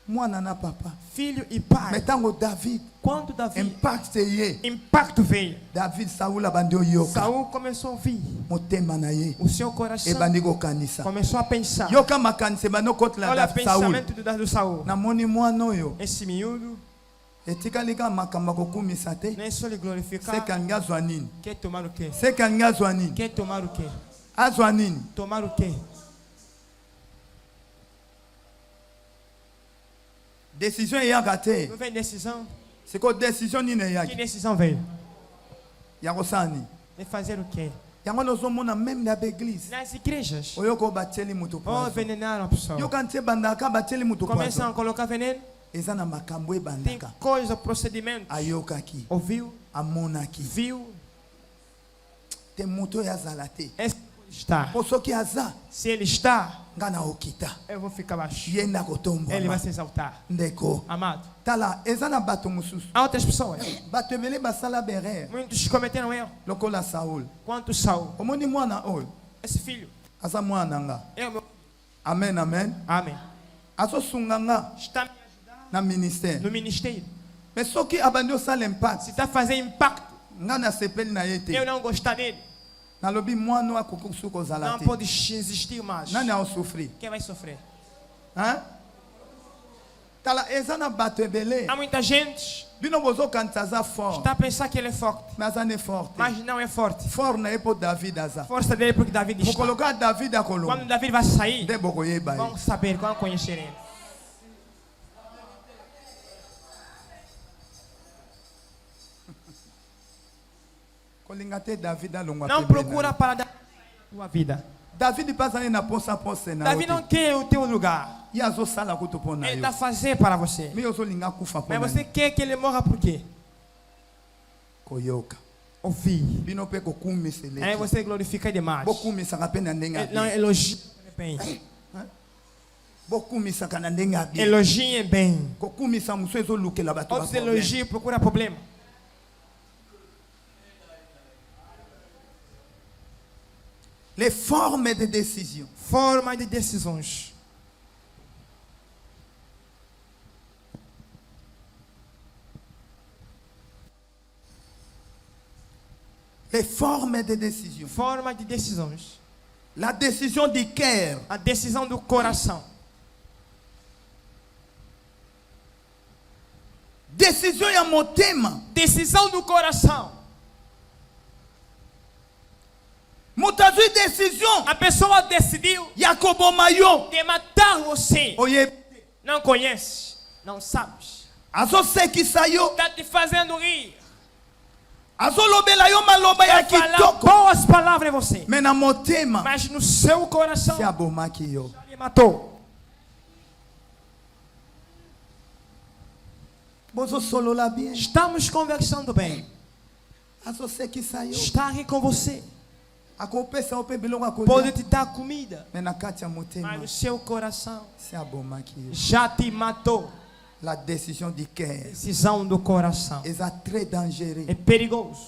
S5: Mwana na papa.
S4: Filho e pai.
S5: Mais tango David.
S4: Quando Davi.
S5: Impact ye.
S4: Impacto veio.
S5: David Saul abandi oyoka.
S4: Saul começou a ouvir.
S5: Motema na ye.
S4: O seu coração
S5: Ebandi kokanisa.
S4: começou a pensar.
S5: Yoka makanisa ebandi okotela
S4: Olha o
S5: David Saul.
S4: pensamento do Saul.
S5: Namoni mwana oyo.
S4: Esse miúdo
S5: Etikali kaka makambo akokumisa te.
S4: nem só lhe glorificar.
S5: Sekalingi azwa nini?
S4: Quer tomar o quê?
S5: Sekalingi azwa nini?
S4: Quer tomar o quê?
S5: Azwa nini?
S4: Tomar o quê?
S5: Décision eyaka te.
S4: Não vem decisão?
S5: Siko décision nini
S4: Que
S5: eyaki?
S4: decisão veio?
S5: Ya kosala nini?
S4: De fazer o quê?
S5: Yango nazomona meme na baeglise.
S4: Nas igrejas.
S5: Oyoka oyo batieli mutu
S4: Oh,
S5: poison.
S4: envenenaram a pessoa.
S5: Yoka nti ebandaka batieli mutu
S4: Começam
S5: poison.
S4: a colocar veneno.
S5: Eza na makambo
S4: Tem
S5: ebandaka.
S4: coisa, procedimento.
S5: Ayokaki.
S4: Ouviu?
S5: Amonaki.
S4: Viu?
S5: Te moto oyo azala te.
S4: Esse está.
S5: Po soki aza
S4: Se ele está,
S5: nga na okita.
S4: eu vou ficar baixo.
S5: Ye nda
S4: Ele vai
S5: kotombwama.
S4: se exaltar.
S5: Ndeko.
S4: Amado.
S5: Tala eza na bato mosusu.
S4: Há outras pessoas.
S5: Bato ebele basala berere
S4: Muitos cometeram erro.
S5: lokola Saul.
S4: Quanto Saul.
S5: Omoni mwana oyo
S4: Esse filho.
S5: aza mwana nga.
S4: É o meu.
S5: Amen amen.
S4: Amém.
S5: Azosunga nga
S4: Está
S5: na ministère.
S4: no ministério.
S5: Mais soki abandi osala impact
S4: Se está fazendo impacto,
S5: nga nasepeli na ye te.
S4: eu não gostar dele.
S5: Nalobi mwana oyo akoki kozala
S4: Não
S5: te.
S4: pode existir mais.
S5: Nani aosufrir?
S4: Quem vai sofrer?
S5: Hein? Tala eza na bato ebele.
S4: Há muita gente
S5: Bino bozokanisa aza fort.
S4: está a pensar que ele é forte,
S5: Mais aza ne fort te.
S4: mas não é forte.
S5: Fort na ye mpo David aza.
S4: Força dele é porque David está.
S5: Bokoloka David
S4: Quando
S5: akolonga.
S4: David vai sair,
S5: Nde bokoyeba ye.
S4: vão saber, vão conhecer ele.
S5: Kolinga te David alongwa
S4: Não
S5: pembeni na
S4: procura
S5: ye.
S4: para dar a tua vida.
S5: David mpe azali na posa pose na
S4: David
S5: yo
S4: não
S5: te.
S4: quer o teu lugar.
S5: Ye azosala kutu mpo na
S4: Ele
S5: yo.
S4: está a fazer para você.
S5: Me ozolinga kufa mpo
S4: Mas
S5: na
S4: você
S5: ye.
S4: quer que ele morra por quê?
S5: Koyoka.
S4: Ouvir.
S5: Bino mpe kokumisa
S4: Aí
S5: eleki.
S4: você glorifica demais.
S5: Bokumisaka mpe na ndenge ya
S4: Não
S5: bien.
S4: elogie bem.
S5: Bokumisaka na ndenge ya bien.
S4: Elogie bem.
S5: Kokumisa mosu ezolukela bato
S4: Outros
S5: baproblème.
S4: elogiam, procura problema.
S5: Les formes de décision.
S4: Forma de decisões.
S5: Les formes de décision.
S4: Forma de decisões.
S5: La décision du cœur.
S4: A decisão do coração.
S5: Décision ya motema.
S4: Decisão do coração.
S5: Mutazui décision.
S4: A pessoa decidiu
S5: Ya koboma yo.
S4: de matar você.
S5: Oye.
S4: Não conhece, não sabes.
S5: Azo sekisa yo.
S4: Está te fazendo rir.
S5: Azo lobela yo maloba ya
S4: Vai falar
S5: kitoko.
S4: boas palavras em você.
S5: Mais na motema.
S4: Mas no seu coração,
S5: Se abomaki yo.
S4: ele matou.
S5: Bozo solola bien.
S4: Estamos conversando bem.
S5: Azo sekisa yo.
S4: Está aqui com você.
S5: Akopesa ope bilongo
S4: Pode
S5: akolia.
S4: te dar comida.
S5: Mais na kati ya motema.
S4: Mas no seu coração
S5: Se abomaki yo.
S4: já te matou.
S5: La décision du cœur.
S4: Decisão do coração.
S5: Eza très dangereux.
S4: É perigoso.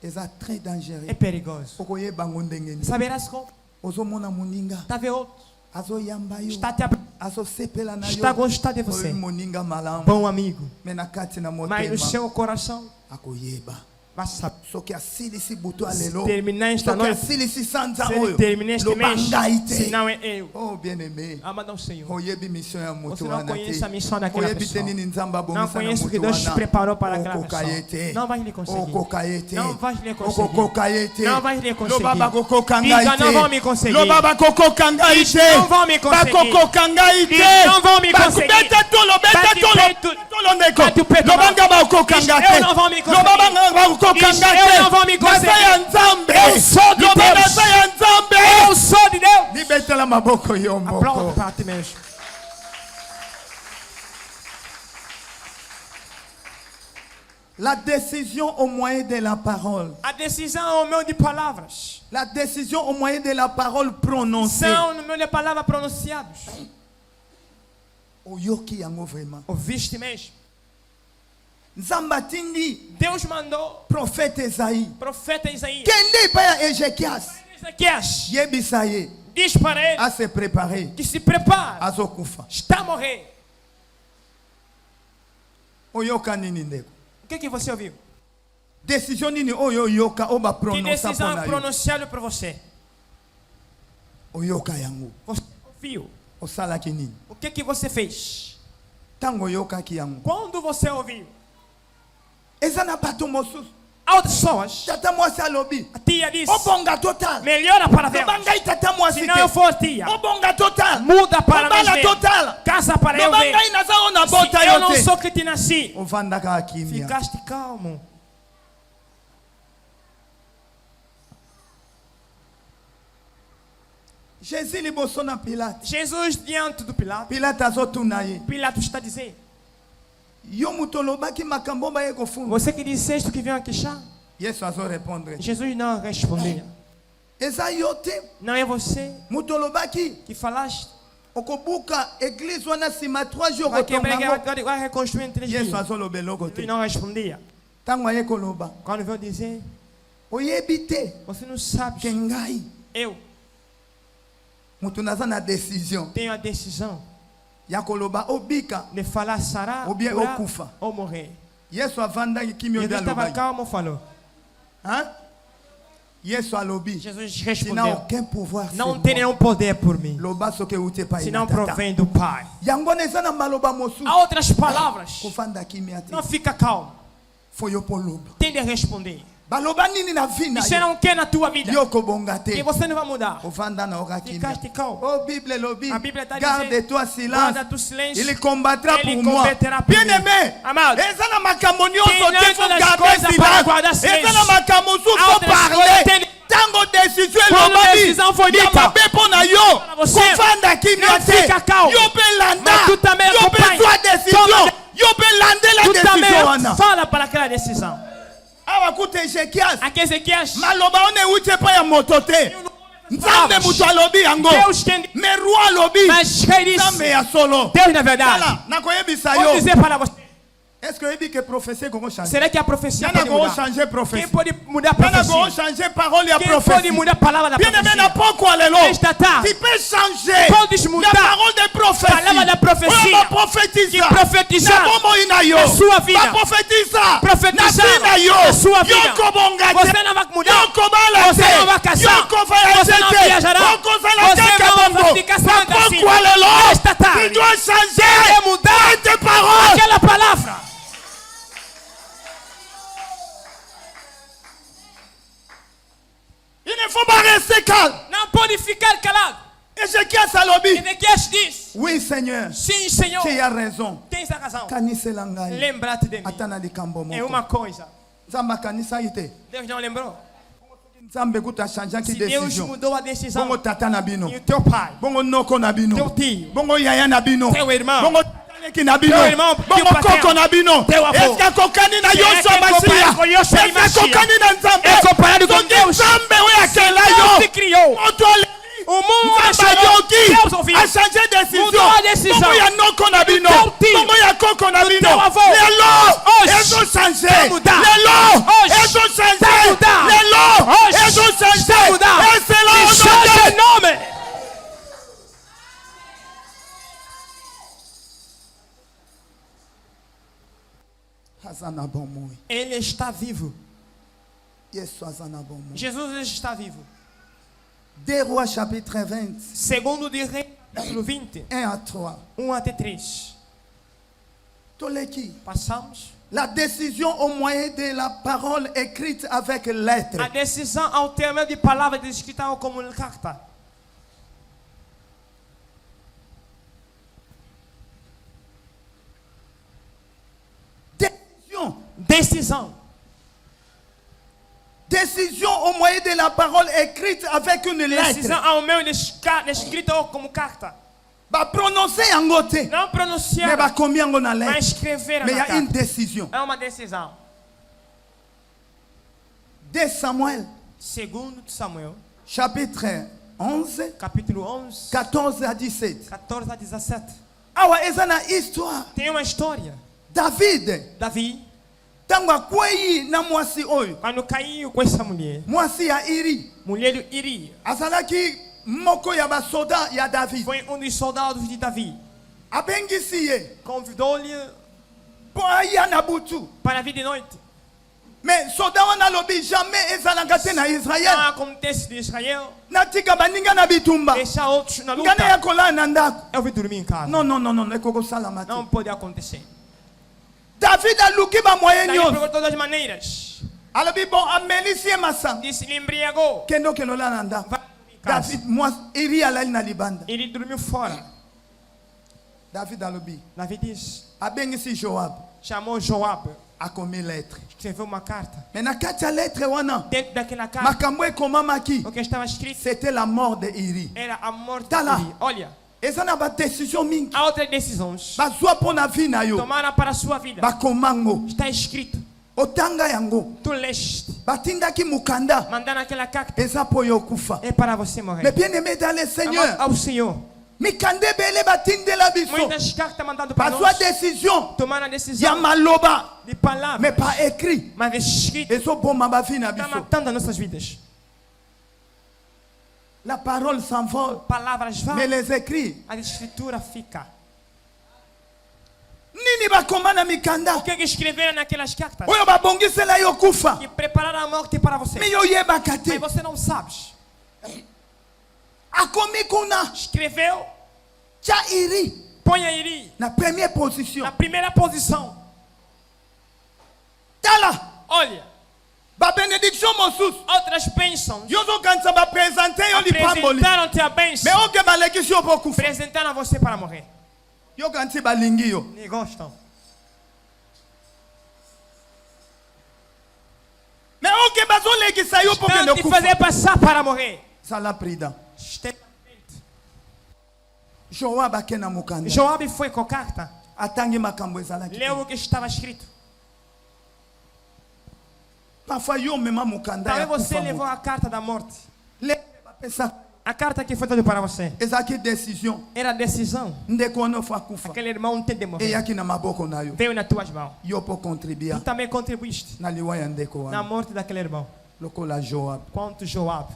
S5: Eza très dangereux.
S4: É perigoso.
S5: Okoyeba ngo ndenge nini.
S4: Saberás como?
S5: Ozomona moninga.
S4: Está a ver outro.
S5: Azoyamba yo.
S4: Está te
S5: Azosepela na yo.
S4: está a gostar de você.
S5: Oyo moninga malamu.
S4: Bom amigo.
S5: Mais na kati na
S4: Mas no
S5: motema.
S4: seu coração
S5: Akoyeba.
S4: vai saber.
S5: Soki asilisi butu
S4: Se
S5: alelo.
S4: terminar esta
S5: Soki
S4: noite,
S5: asilisi sanza
S4: se ele
S5: oyo.
S4: terminar este mês,
S5: Lobangai te.
S4: se não é eu.
S5: Oh bien-aimé.
S4: Amado ao Senhor.
S5: Oyebi mission ya mutu
S4: Você não
S5: wana
S4: conhece
S5: te.
S4: a missão daquela
S5: Oyebi
S4: pessoa.
S5: te nini nzamba
S4: Não
S5: bomisa na
S4: conhece o que
S5: mutu
S4: Deus te
S5: wana.
S4: preparou para aquela
S5: Okokaye te.
S4: pessoa. Não vai lhe conseguir.
S5: Okokaye te.
S4: Não vai lhe conseguir.
S5: Okokaye te.
S4: Não vai lhe conseguir.
S5: Loba bakokokangai
S4: Diga,
S5: te.
S4: não vão me conseguir.
S5: Loba bakokokangai
S4: Diz,
S5: te.
S4: não vão me conseguir.
S5: Bakokokangai
S4: Diz,
S5: te.
S4: não vão me conseguir.
S5: Bete tolo,
S4: Bate
S5: bete tolo.
S4: peito.
S5: Tolo ndeko.
S4: Bate o peito.
S5: Lobanga bakokanga
S4: Diz,
S5: te.
S4: eu não vou me conseguir.
S5: Loba bakokanga
S4: Diz,
S5: te.
S4: eu não vou me conseguir.
S5: Nasa ya nzambe.
S4: Eu sou de
S5: Loba
S4: Deus.
S5: nasa ya nzambe.
S4: Eu sou de Deus.
S5: Libetela maboko yo
S4: Aplaude
S5: moko.
S4: para ti mesmo.
S5: La décision au moyen de la parole.
S4: A decisão é o meu de palavras.
S5: La décision au moyen de la parole prononcée.
S4: São no meu de palavras pronunciadas.
S5: Oyoki yango vraiment.
S4: Ouviste mesmo?
S5: Nzamba tindi
S4: Deus mandou
S5: prophète Esaïe.
S4: profeta Isaías.
S5: Kende pa ya Ezekias.
S4: Ezequias
S5: Yebisa ye
S4: diz para ele
S5: a se préparer.
S4: que se prepare.
S5: Azokufa.
S4: Está a morrer.
S5: Oyoka nini ndeko.
S4: O que você ouviu?
S5: Décision nini oyo yoka oba
S4: Que
S5: prononça
S4: decisão
S5: pona yo.
S4: pronunciada para você?
S5: Oyoka yango.
S4: Você ouviu?
S5: Osalaki nini.
S4: O que você fez?
S5: Tango yokaki yango.
S4: Quando você ouviu?
S5: Eza na bato mosusu.
S4: Há outras pessoas.
S5: Tata mwasi alobi.
S4: A tia disse:
S5: Obonga total.
S4: melhora para Deus.
S5: Lobangai tata mwasi
S4: Se não eu
S5: te.
S4: for tia,
S5: Obonga total.
S4: muda para nós
S5: Obala
S4: ver.
S5: total.
S4: Casa para eu ver.
S5: Lobangai naza ona bota
S4: Se eu não
S5: yo te.
S4: sou que te nasci,
S5: Ovandaka akimia.
S4: ficaste calmo.
S5: Jésus liboso na Pilate.
S4: Jesus diante do Pilato.
S5: Pilate azotuna ye.
S4: Pilato está dizendo:
S5: Yo mutu olobaki makambo baye kofunga.
S4: você que disseste que veio aqui chá?
S5: Yesu azorepondre.
S4: Jesus não respondia.
S5: Eza yo te.
S4: Não é você
S5: Mutu olobaki
S4: que falaste.
S5: okobuka église wana nsima 3 jours
S4: Vai quebrar,
S5: kotonga.
S4: vai reconstruir em 3 dias.
S5: Yesu azoloba eloko
S4: Ele
S5: te.
S4: não respondia.
S5: Ntango aye koloba
S4: Quando veio dizer:
S5: oyebi te
S4: você não sabe.
S5: ke ngai
S4: Eu
S5: mutu naza na décision
S4: tenho a decisão
S5: ya koloba obika.
S4: de falar sará
S5: Ou bien
S4: curar,
S5: okufa.
S4: ou morrer.
S5: Yesu avandaki kimio
S4: Jesus
S5: bia
S4: estava
S5: alobaki.
S4: calmo, falou.
S5: Hein? Yesu alobi.
S4: Jesus
S5: Tu n'as
S4: respondeu:
S5: aucun pouvoir sur
S4: não
S5: moi.
S4: tem nenhum poder por mim,
S5: Loba soki ute pa
S4: se não
S5: ina tata.
S4: provém do Pai.
S5: Yango neza na maloba mosusu.
S4: Há outras palavras.
S5: Kofanda kimia te.
S4: Não fica calmo.
S5: Fo yo poloba.
S4: Tende a responder.
S5: Baloba nini na vida
S4: Você não quer na tua vida.
S5: yo kobonga
S4: Que
S5: te.
S4: você não vai mudar.
S5: Ofanda na oka kimia.
S4: Ficaste calmo.
S5: Oh Bible lobi.
S4: A Bíblia está
S5: Garde-toi silence.
S4: guarda tu silêncio.
S5: Il combattra
S4: Ele
S5: pour moi.
S4: combattra por
S5: Bien
S4: mim.
S5: aimé.
S4: Amado.
S5: Eza na makambo nyonso
S4: Tem
S5: te fo
S4: nada das
S5: garder
S4: coisas para guardar
S5: silence.
S4: silêncio.
S5: Eza na makambo mosusu
S4: Há
S5: fo
S4: outras coisas
S5: parler.
S4: tem-
S5: Tango décision
S4: Quando a
S5: elobi.
S4: decisão foi
S5: Ya
S4: dita.
S5: mabe mpo na yo.
S4: Para você.
S5: Kofanda kimia
S4: Não fica
S5: te.
S4: calmo.
S5: Yo pe landa.
S4: Mas tu também
S5: Yo pe
S4: acompanha.
S5: sua décision.
S4: Toma-
S5: Yo pe lande la
S4: Tu
S5: décision
S4: também
S5: wana.
S4: fala para aquela decisão.
S5: Awa kuta Ezekias.
S4: Aqui Ezequias.
S5: Maloba one ewuti pa ya moto te. Nzambe mutu alobi yango.
S4: Deus tem.
S5: Me roi alobi.
S4: Mas quem disse?
S5: Nzambe ya solo.
S4: Deus na verdade.
S5: Tala, nakoyebisa
S4: Vou
S5: yo.
S4: dizer para você.
S5: Est-ce que oyebi que prophétie koko changer?
S4: Será que a profecia
S5: Yana
S4: pode
S5: koko
S4: mudar?
S5: changer
S4: Quem
S5: prophétie?
S4: pode mudar a
S5: Yana koko
S4: profecia?
S5: changer parole ya
S4: Quem pode
S5: prophétie?
S4: mudar a palavra da
S5: Bien aimé na
S4: profecia?
S5: poko alelo.
S4: Esta tarde.
S5: Tu peux changer
S4: Podes mudar.
S5: la parole de prophétie.
S4: Palavra da profecia.
S5: Oyo ba prophétisa.
S4: Que profetizar
S5: Na bomoi na yo.
S4: na sua vida.
S5: Ba prophétisa.
S4: Profetizar
S5: Na vida yo.
S4: na sua vida.
S5: Yo kobonga te.
S4: Você não vai mudar.
S5: Yo kobala
S4: Você
S5: te.
S4: não vai casar.
S5: Yo kofaya
S4: Você não
S5: te.
S4: vai
S5: faut pas rester calme.
S4: Não pode ficar calado.
S5: Ézéchias alobi.
S4: Ezequias diz:
S5: Oui, Seigneur.
S4: sim, Senhor,
S5: Tu as raison.
S4: tens a razão.
S5: Kanisela ngai.
S4: Lembra-te de mim.
S5: Ata na likambo
S4: É
S5: moko.
S4: uma coisa.
S5: Nzambe akanisa ite.
S4: Deus não lembrou.
S5: Nzambe kuta chanja ki
S4: Se Deus
S5: décision.
S4: mudou a decisão,
S5: Bongo tata na bino.
S4: e o teu pai,
S5: Bongo noko na bino.
S4: teu tio,
S5: Bongo yaya na bino.
S4: teu irmão,
S5: Bongo ki na bino.
S4: Teu irmão,
S5: Bongo
S4: teu paterno.
S5: koko na bino.
S4: Teu avô.
S5: Est-ce kokani na
S4: Será
S5: Yoshua
S4: que é comparado
S5: Mashiach?
S4: com Yoshua e
S5: Est-ce
S4: Mashiach?
S5: kokani na Nzambe?
S4: É comparado com
S5: Soki
S4: Deus.
S5: Nzambe we akela
S4: Deus te
S5: yo.
S4: criou.
S5: Oto ale-
S4: O mundo
S5: Nzambe
S4: achou, Deus
S5: ayoki.
S4: ouviu.
S5: A changer décision.
S4: Mudou a decisão.
S5: Bongo ya noko na bino.
S4: teu tio.
S5: Bongo ya koko na bino.
S4: teu avô.
S5: Lelo.
S4: Hoje.
S5: Ezo changer.
S4: Vai mudar.
S5: Lelo.
S4: Hoje.
S5: Ezo
S4: Vai
S5: changer.
S4: mudar.
S5: Lelo.
S4: Hoje.
S5: Ezo
S4: Vai
S5: changer.
S4: mudar.
S5: Et c'est là
S4: E
S5: au nom
S4: change
S5: de
S4: de nome.
S5: Azana bon moi.
S4: Ele está vivo.
S5: Yesu azana bon moi.
S4: Jesus está vivo.
S5: 2 Rois chapitre 20,
S4: Segundo de Reis, capítulo 20,
S5: 1 à 3.
S4: 1 até 3.
S5: Toleki.
S4: Passamos.
S5: La décision au moyen de la parole écrite avec lettres.
S4: A decisão ao termo de palavra escrita como carta.
S5: Décision.
S4: Decisão.
S5: Décision au moyen de la parole écrite avec une
S4: Decisão
S5: lettre.
S4: ao meu escrita como carta.
S5: Va prononcer en côté.
S4: Não
S5: Mais
S4: pronunciar,
S5: va combien on a
S4: mas
S5: lettre.
S4: escrever
S5: Mais il y
S4: na
S5: a une
S4: carta.
S5: décision.
S4: É uma decisão.
S5: 2 Samuel
S4: Segundo de Samuel,
S5: chapitre 11,
S4: capítulo 11,
S5: 14 à 17.
S4: 14 a 17.
S5: Awa eza na histoire.
S4: Tem uma história.
S5: David
S4: Davi,
S5: tango akwei na mwasi oyo.
S4: quando caiu com essa mulher,
S5: Mwasi ya Iri.
S4: mulher de Iri,
S5: Azalaki moko ya basoda ya David.
S4: foi dos soldados de Davi.
S5: Abengisi ye.
S4: Convidou-lhe
S5: Po aya na butu.
S4: para vir de noite.
S5: Mais soda wana lobi jamais ezalaka te na
S4: Não
S5: Israël.
S4: acontece de Israel,
S5: Natika baninga na bitumba.
S4: deixar outros na
S5: Ngana ya
S4: luta.
S5: kolala na ndako.
S4: Eu vim dormir em casa.
S5: Non, non, non, non, ekoko salama te.
S4: Não pode acontecer.
S5: David aluki ba moyen
S4: Davi
S5: nyonso.
S4: provou todas as maneiras.
S5: Alobi bon amelisi ye masanga.
S4: Disse, lhe embriagou.
S5: Kendo kelola na ndako.
S4: Vai dormir em casa.
S5: David mwasi Iri alali na libanda.
S4: Ele dormiu fora.
S5: David alobi.
S4: Davi disse,
S5: Abengisi Joab.
S4: chamou Joab,
S5: Akomi lettre.
S4: escreveu uma carta.
S5: Mais na kati ya lettre wana.
S4: Dentro daquela carta,
S5: Makambo ekomamaki.
S4: o que estava escrito
S5: C'était la mort de Iri.
S4: era a morte
S5: Tá lá.
S4: de Iri. Olha,
S5: Eza na ba décision mingi.
S4: há outras decisões.
S5: Bazwa po na vie na yo.
S4: Tomaram para a sua vida.
S5: Bakomango.
S4: Está escrito.
S5: Otanga yango.
S4: Tu leste.
S5: Batindaki mukanda.
S4: Mandar naquela carta.
S5: Eza po yo kufa.
S4: É para você
S5: Mais
S4: morrer.
S5: bien aimé dans le
S4: Amado
S5: Seigneur.
S4: ao Senhor.
S5: Mikande bele batindela biso.
S4: Muitas cartas mandadas para
S5: Bazwa
S4: nós.
S5: décision.
S4: Tomaram a
S5: Ya
S4: decisão
S5: maloba.
S4: de palavras.
S5: Mais pas écrit.
S4: Mas escrito.
S5: Ezo boma ba vie na
S4: Está
S5: biso.
S4: matando as nossas vidas.
S5: La parole s'envole.
S4: Palavras vão.
S5: Mais les écrits.
S4: A escritura fica.
S5: Nini bakoma na mikanda.
S4: O que escreveram naquelas cartas?
S5: Oyo babongisela yo kufa.
S4: Que prepararam a morte para você.
S5: Mais yo yebaka te.
S4: Mas você não sabe.
S5: Akomi kuna.
S4: Escreveu.
S5: Tia Iri.
S4: Põe a Iri
S5: Na première position.
S4: na primeira posição.
S5: Tala.
S4: Olha,
S5: Ba bénédiction mosusu.
S4: outras bênçãos
S5: Yo zo kanisa ba présenter yo lipamboli.
S4: apresentaram-te a bênção.
S5: Mais oke balekisi yo po kufa.
S4: Apresentaram a você para morrer.
S5: Yo kanti balingi yo.
S4: Nem gostam.
S5: Mais oke bazolekisa yo po
S4: Estão
S5: kende
S4: te
S5: kufa.
S4: fazer passar para morrer.
S5: Sala prida.
S4: Esteja atento.
S5: Joab akena mukanda.
S4: Joabe foi com a carta.
S5: Atangi makambo ezalaki.
S4: Leu o que estava escrito.
S5: Parfois yo mema mukanda ya
S4: Talvez você
S5: kufa
S4: levou
S5: moto.
S4: a carta da morte.
S5: Le bapesa
S4: A carta que foi dada para você.
S5: ezaki décision.
S4: Era a decisão.
S5: Ndeko ono fa kufa.
S4: Aquele irmão tem de morrer.
S5: Eyaki na maboko na yo.
S4: Veio nas tuas mãos.
S5: Yo po contribuer
S4: Tu também contribuíste
S5: na liwa ya ndeko
S4: na
S5: wana.
S4: morte daquele irmão.
S5: Lokola Joab.
S4: Quanto Joab.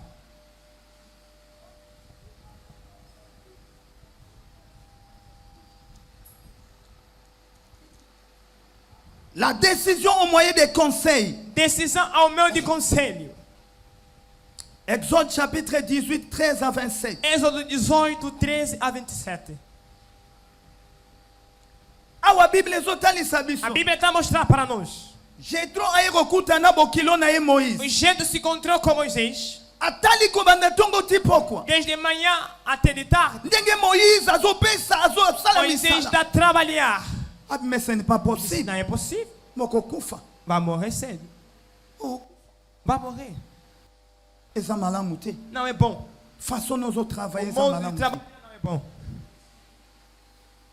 S5: La décision au moyen des conseils.
S4: Decisão ao meu de conselho.
S5: Exode chapitre 18, 13 à 27.
S4: Êxodo 18, 13 a 27.
S5: Awa Bible ezotalisa biso.
S4: A Bíblia está a mostrar para nós.
S5: Jethro ayekokuta na bokilo na ye
S4: O
S5: Moïse.
S4: jeito se encontrou com Moisés.
S5: atali kobanda ntongo ti pokwa
S4: Desde manhã até de tarde.
S5: ndenge Moïse azopesa azosala
S4: Moisés
S5: misala
S4: está a trabalhar.
S5: ah mais ce n'est pas
S4: Isso
S5: possible
S4: não é possível.
S5: mokokufa
S4: Vai morrer cedo.
S5: oh
S4: Vai morrer.
S5: eza malamu te
S4: Não é bom.
S5: façon
S4: O
S5: nozotravailler eza
S4: modo de
S5: malamu te
S4: trabalhar não é bom.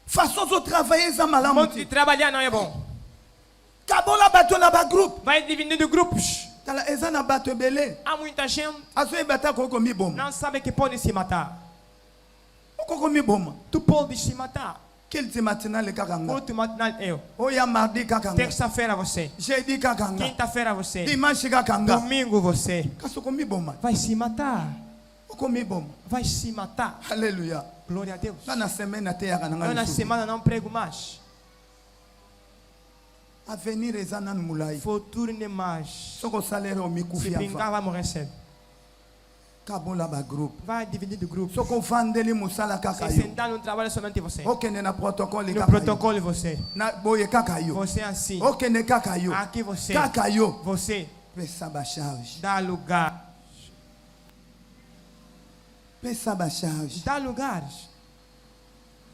S5: façon ozotravailler eza
S4: O
S5: malamu
S4: modo de
S5: te
S4: trabalhar não é bom.
S5: kabola bato na bagroupe
S4: Vai dividindo grupos.
S5: tala eza na bato ebele
S4: Há muita gente
S5: azoyeba ata koko miboma
S4: não sabe que pode se matar.
S5: okoko miboma
S4: Tu pode se matar.
S5: kelti matinale kaka nga
S4: Culto matinal eu.
S5: oya mardi kaka nga
S4: Terça-feira você.
S5: jeudi kaka nga
S4: Quinta-feira você.
S5: dimanche kaka nga
S4: Domingo você.
S5: kasi oko miboma
S4: Vai se matar.
S5: oko miboma
S4: Vai se matar.
S5: halleluya
S4: Glória a Deus.
S5: nga na semaine ateyaka na
S4: Eu
S5: nga
S4: na
S5: lisusu
S4: semana não prego mais.
S5: avenir eza nanu molai
S4: Futuro nem mais.
S5: soko osalere
S4: Se
S5: omikufi ava
S4: brincar vai morrer cedo.
S5: kabola bagroupe
S4: Vai dividir de grupo.
S5: soko ovandeli mosala kaka
S4: Se
S5: yo
S4: sentar no trabalho somente você.
S5: okende na protocole
S4: No
S5: kaka yo
S4: protocolo você.
S5: na boye kaka yo
S4: Você é assim.
S5: okende kaka yo
S4: Aqui você.
S5: kaka yo
S4: Você
S5: pesa bacharge
S4: dá lugar.
S5: pesa bacharge
S4: Dá lugares.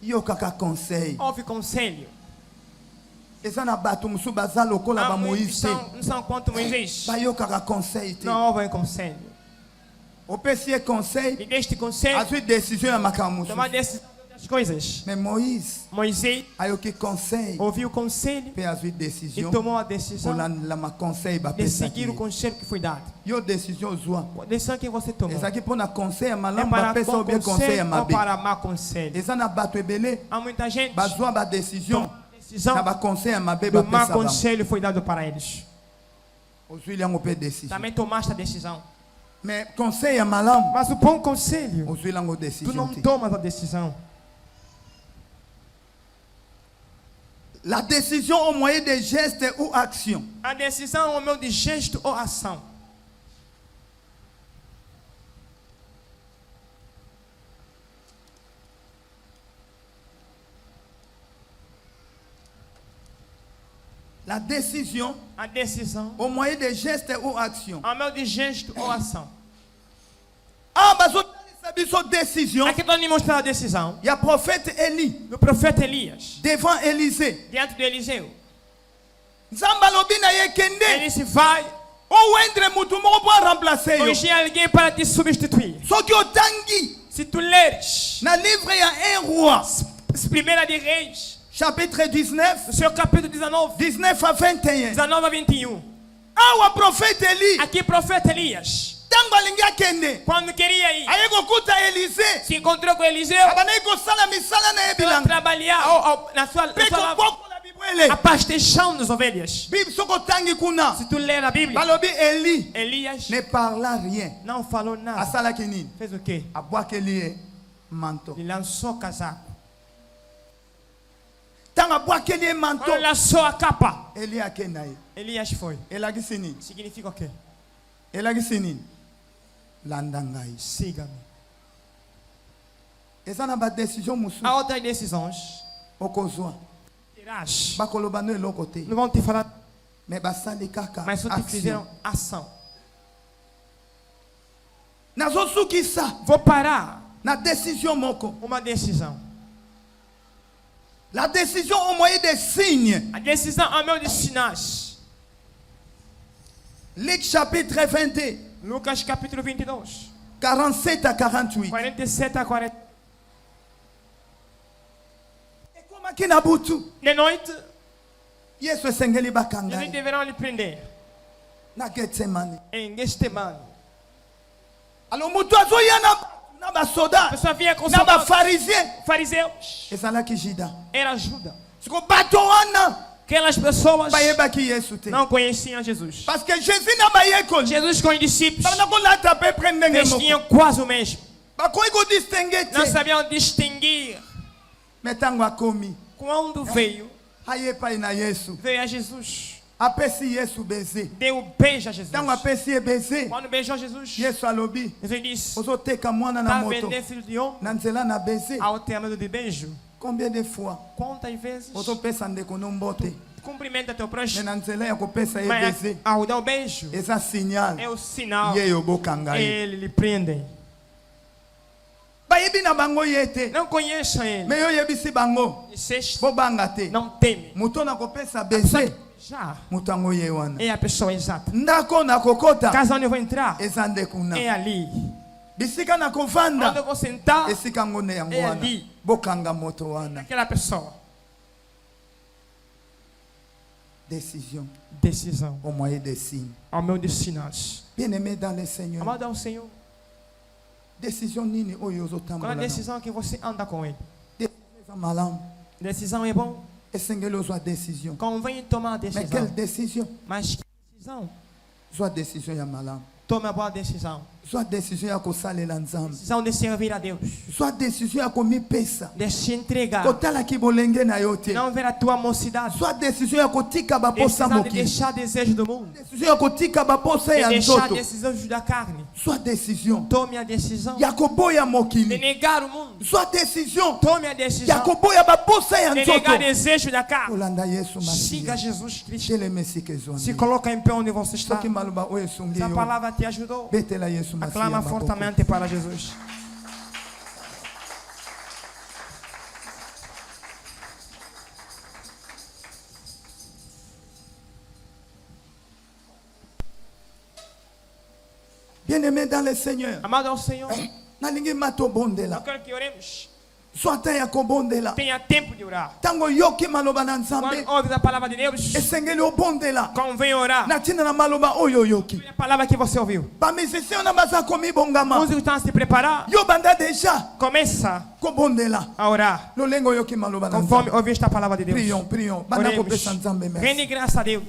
S5: yo kaka conseil
S4: Houve conselho.
S5: eza na bato mosusu baza lokola
S4: Há muitos
S5: bamoïse te
S4: não são quanto Moisés.
S5: bayokaka conseil te
S4: Não houve conselho.
S5: opesi ye conseil
S4: E deste conselho,
S5: azwi décision ya makambo
S4: tomar
S5: mosusu
S4: decisão das coisas.
S5: mais moïse
S4: Moisés
S5: ayoki conseil
S4: ouviu o conselho
S5: mpe azwi
S4: e
S5: décision
S4: tomou a decisão
S5: kolandela conseil
S4: de
S5: bapesaki
S4: seguir o
S5: ye.
S4: conselho que foi dado.
S5: yo décision ozwa
S4: A decisão que você tomou
S5: ezalaki mpo na conseil ya
S4: é
S5: malamu
S4: para
S5: bapesa
S4: bom
S5: ou bien conseil ya
S4: conselho ou
S5: mabe
S4: para má conselho.
S5: eza na bato ebele
S4: Há muita gente
S5: bazwa badécision
S4: toma a decisão
S5: na baconseil ya mabe
S4: do má
S5: bapesa bango
S4: conselho foi dado para eles.
S5: ozwili yango mpe décision
S4: Também tomaste a decisão.
S5: mais conseil ya malamu
S4: Mas o bom conselho,
S5: ozwili yango
S4: tu
S5: décision
S4: não
S5: te
S4: tomas a decisão.
S5: la décision au moyen de gestes ou actions
S4: A decisão é o meu de gesto ou ação.
S5: la décision
S4: A decisão
S5: au moyen de gestes ou actions
S4: é o meu de gesto ou ação.
S5: ah bazotalisa biso décision
S4: Aqui estou lhe mostrando a decisão
S5: ya prophète Eli
S4: do profeta Elias
S5: devant Élisée
S4: diante de Eliseu.
S5: nzambe alobi na ye kende
S4: Ele disse: vai
S5: owendre mutu moko mpo aremplace yo
S4: ungir alguém para te substituir.
S5: soki otangi
S4: Se tu leres
S5: na livre ya 1 roi
S4: Primeira de Reis,
S5: chapitre 19
S4: no seu capítulo 19,
S5: 19 à 21
S4: 19 a 21.
S5: awa prophète Eli
S4: Aqui profeta Elias,
S5: ntango alingi akende
S4: quando queria ir,
S5: aye kokuta Élisée
S4: se encontrou com Eliseu
S5: abandaki kosala misala na ye
S4: para
S5: bilanga
S4: trabalhar na sua
S5: mpe kobokola bibwele
S4: a pastichão das ovelhas.
S5: bible soki otangi kuna
S4: Se tu ler a Bíblia,
S5: balobi Eli
S4: Elias
S5: ne parla rien
S4: não falou nada.
S5: asalaki nini
S4: Fez o quê?
S5: abwakeli ye manto
S4: Ele lançou o casaco.
S5: ntango abwakeli ye manto
S4: Quando lançou a capa,
S5: Eli akenda ye
S4: Elias foi.
S5: elakisi nini
S4: Significa o quê?
S5: elakisi nini landa ngai
S4: Siga-me.
S5: eza na badécision
S4: Há
S5: mosusu
S4: outras decisões.
S5: okozwa
S4: Terás.
S5: bakoloba no eloko te
S4: Não vão te falar,
S5: me basali kaka
S4: mas só te
S5: action
S4: fizeram ação.
S5: nazosukisa
S4: Vou parar
S5: na décision moko
S4: uma decisão.
S5: la décision au moyen des signes
S4: A decisão é o meu de sinais.
S5: Luc chapitre 20
S4: Lucas capítulo 22,
S5: 47 à 48
S4: 47 a 40.
S5: ekomaki na butu
S4: De noite,
S5: yesu esengeli bakanga
S4: eles
S5: ye
S4: deverão lhe prender
S5: na getsemane
S4: em Getsemane.
S5: alo moto azoya na
S4: A
S5: basoda
S4: pessoa vinha com
S5: na
S4: soldados,
S5: bafarisien
S4: fariseus.
S5: ezalaki jida
S4: Era Judas.
S5: siko bato wana
S4: Aquelas pessoas
S5: bayebaki yesu te
S4: não conheciam Jesus.
S5: parce que jésus na bayekoli
S4: Jesus com os discípulos,
S5: bana kolata pe pre ndenge
S4: eles
S5: moko
S4: tinham quase o mesmo.
S5: bakoki kodistingue
S4: Não
S5: te
S4: sabiam distinguir.
S5: me ntango akomi
S4: Quando veio
S5: aye epai na yesu
S4: a Jesus.
S5: apesi yesu beze
S4: Deu um beijo a Jesus.
S5: ntango apesi ye beze
S4: Quando beijou Jesus,
S5: yesu alobi
S4: Jesus disse:
S5: ozoteka mwana na
S4: está
S5: moto
S4: vendendo filho de homem
S5: na nzela na beze
S4: ao término de beijo.
S5: combien de fois
S4: Quantas vezes
S5: ozopesa ndeko no mbote
S4: Cumprimenta teu
S5: me
S4: próximo.
S5: na nzela ya kopesa ye
S4: Mas
S5: baiser
S4: ao dar o beijo,
S5: eza signal
S4: é o sinal.
S5: ye yobokanga ye
S4: Ele lhe prende.
S5: bayebi na bango ye te
S4: Não conheçam ele.
S5: me yo oyebisi bango
S4: E sexto,
S5: bobanga te
S4: não teme.
S5: moto na kopesa baiser
S4: Já
S5: moto yango ye wana
S4: é a pessoa exata.
S5: ndako na kokota
S4: Casa onde eu vou entrar
S5: eza nde kuna
S4: é ali.
S5: bisika na
S4: Onde eu
S5: kovanda
S4: vou sentar
S5: esika ngo nde yango
S4: é
S5: wana
S4: ali.
S5: bokanga moto wana
S4: Aquela pessoa.
S5: décision
S4: Decisão.
S5: au moyen des signes
S4: Ao meu destinado.
S5: bien aimé dans le Seigneur
S4: Amado ao Senhor.
S5: décision nini oyo
S4: Qual a
S5: ozotambola na
S4: decisão que você anda com ele?
S5: eza malamu
S4: Decisão é bom.
S5: esengeli ozwa décision
S4: Convém tomar a
S5: mais
S4: decisão.
S5: quelle décision
S4: Mas que decisão?
S5: zwa décision ya malamu
S4: Tome a boa decisão.
S5: zwa décision ya kosalela nzambe
S4: Decisão de servir a Deus.
S5: zwa décision ya komipesa
S4: De se entregar.
S5: kotalaki bolenge na yo te
S4: Não ver a tua mocidade.
S5: zwa décision ya kotika baposa
S4: Decisão de
S5: mokili
S4: deixar desejo do mundo.
S5: décision ya kotika baposa
S4: De
S5: ya
S4: deixar
S5: nzoto
S4: desejos da carne.
S5: zwa décision
S4: Tome a decisão
S5: ya koboya
S4: de
S5: mokili
S4: negar o mundo.
S5: zwa décision
S4: Tome a
S5: ya
S4: decisão
S5: koboya baposa ya
S4: de
S5: nzoto
S4: negar desejo da carne.
S5: kolanda yesu
S4: Siga
S5: masiya
S4: Jesus Cristo.
S5: telema esika
S4: Se
S5: ezwami
S4: coloca em pé onde você está.
S5: soki maloba oyo esungi
S4: Se a
S5: yo
S4: palavra te ajudou,
S5: betela yesu masiya
S4: aclama
S5: maboko.
S4: fortemente para Jesus.
S5: bien aimé dans le Seigneur
S4: Amado ao Senhor,
S5: nalingi ma
S4: eu
S5: tobondela
S4: quero que oremos.
S5: so ata ya kobondela
S4: Tenha tempo de orar.
S5: ntango oyoki maloba na nzambe
S4: Quando ouve a palavra de Deus,
S5: esengeli obondela
S4: convém orar.
S5: na ntina na maloba oyo oyoki
S4: A palavra que você ouviu.
S5: bamisisio na baza komibongama
S4: Músicos estão a se preparar.
S5: yo banda deja
S4: Começa
S5: kobondela
S4: a orar.
S5: lolenge oyoki maloba na
S4: Conforme
S5: nzambe
S4: ouviste a palavra de Deus.
S5: prions banda
S4: Oremos.
S5: kopesa nzambe
S4: Rende
S5: merci
S4: graça a Deus.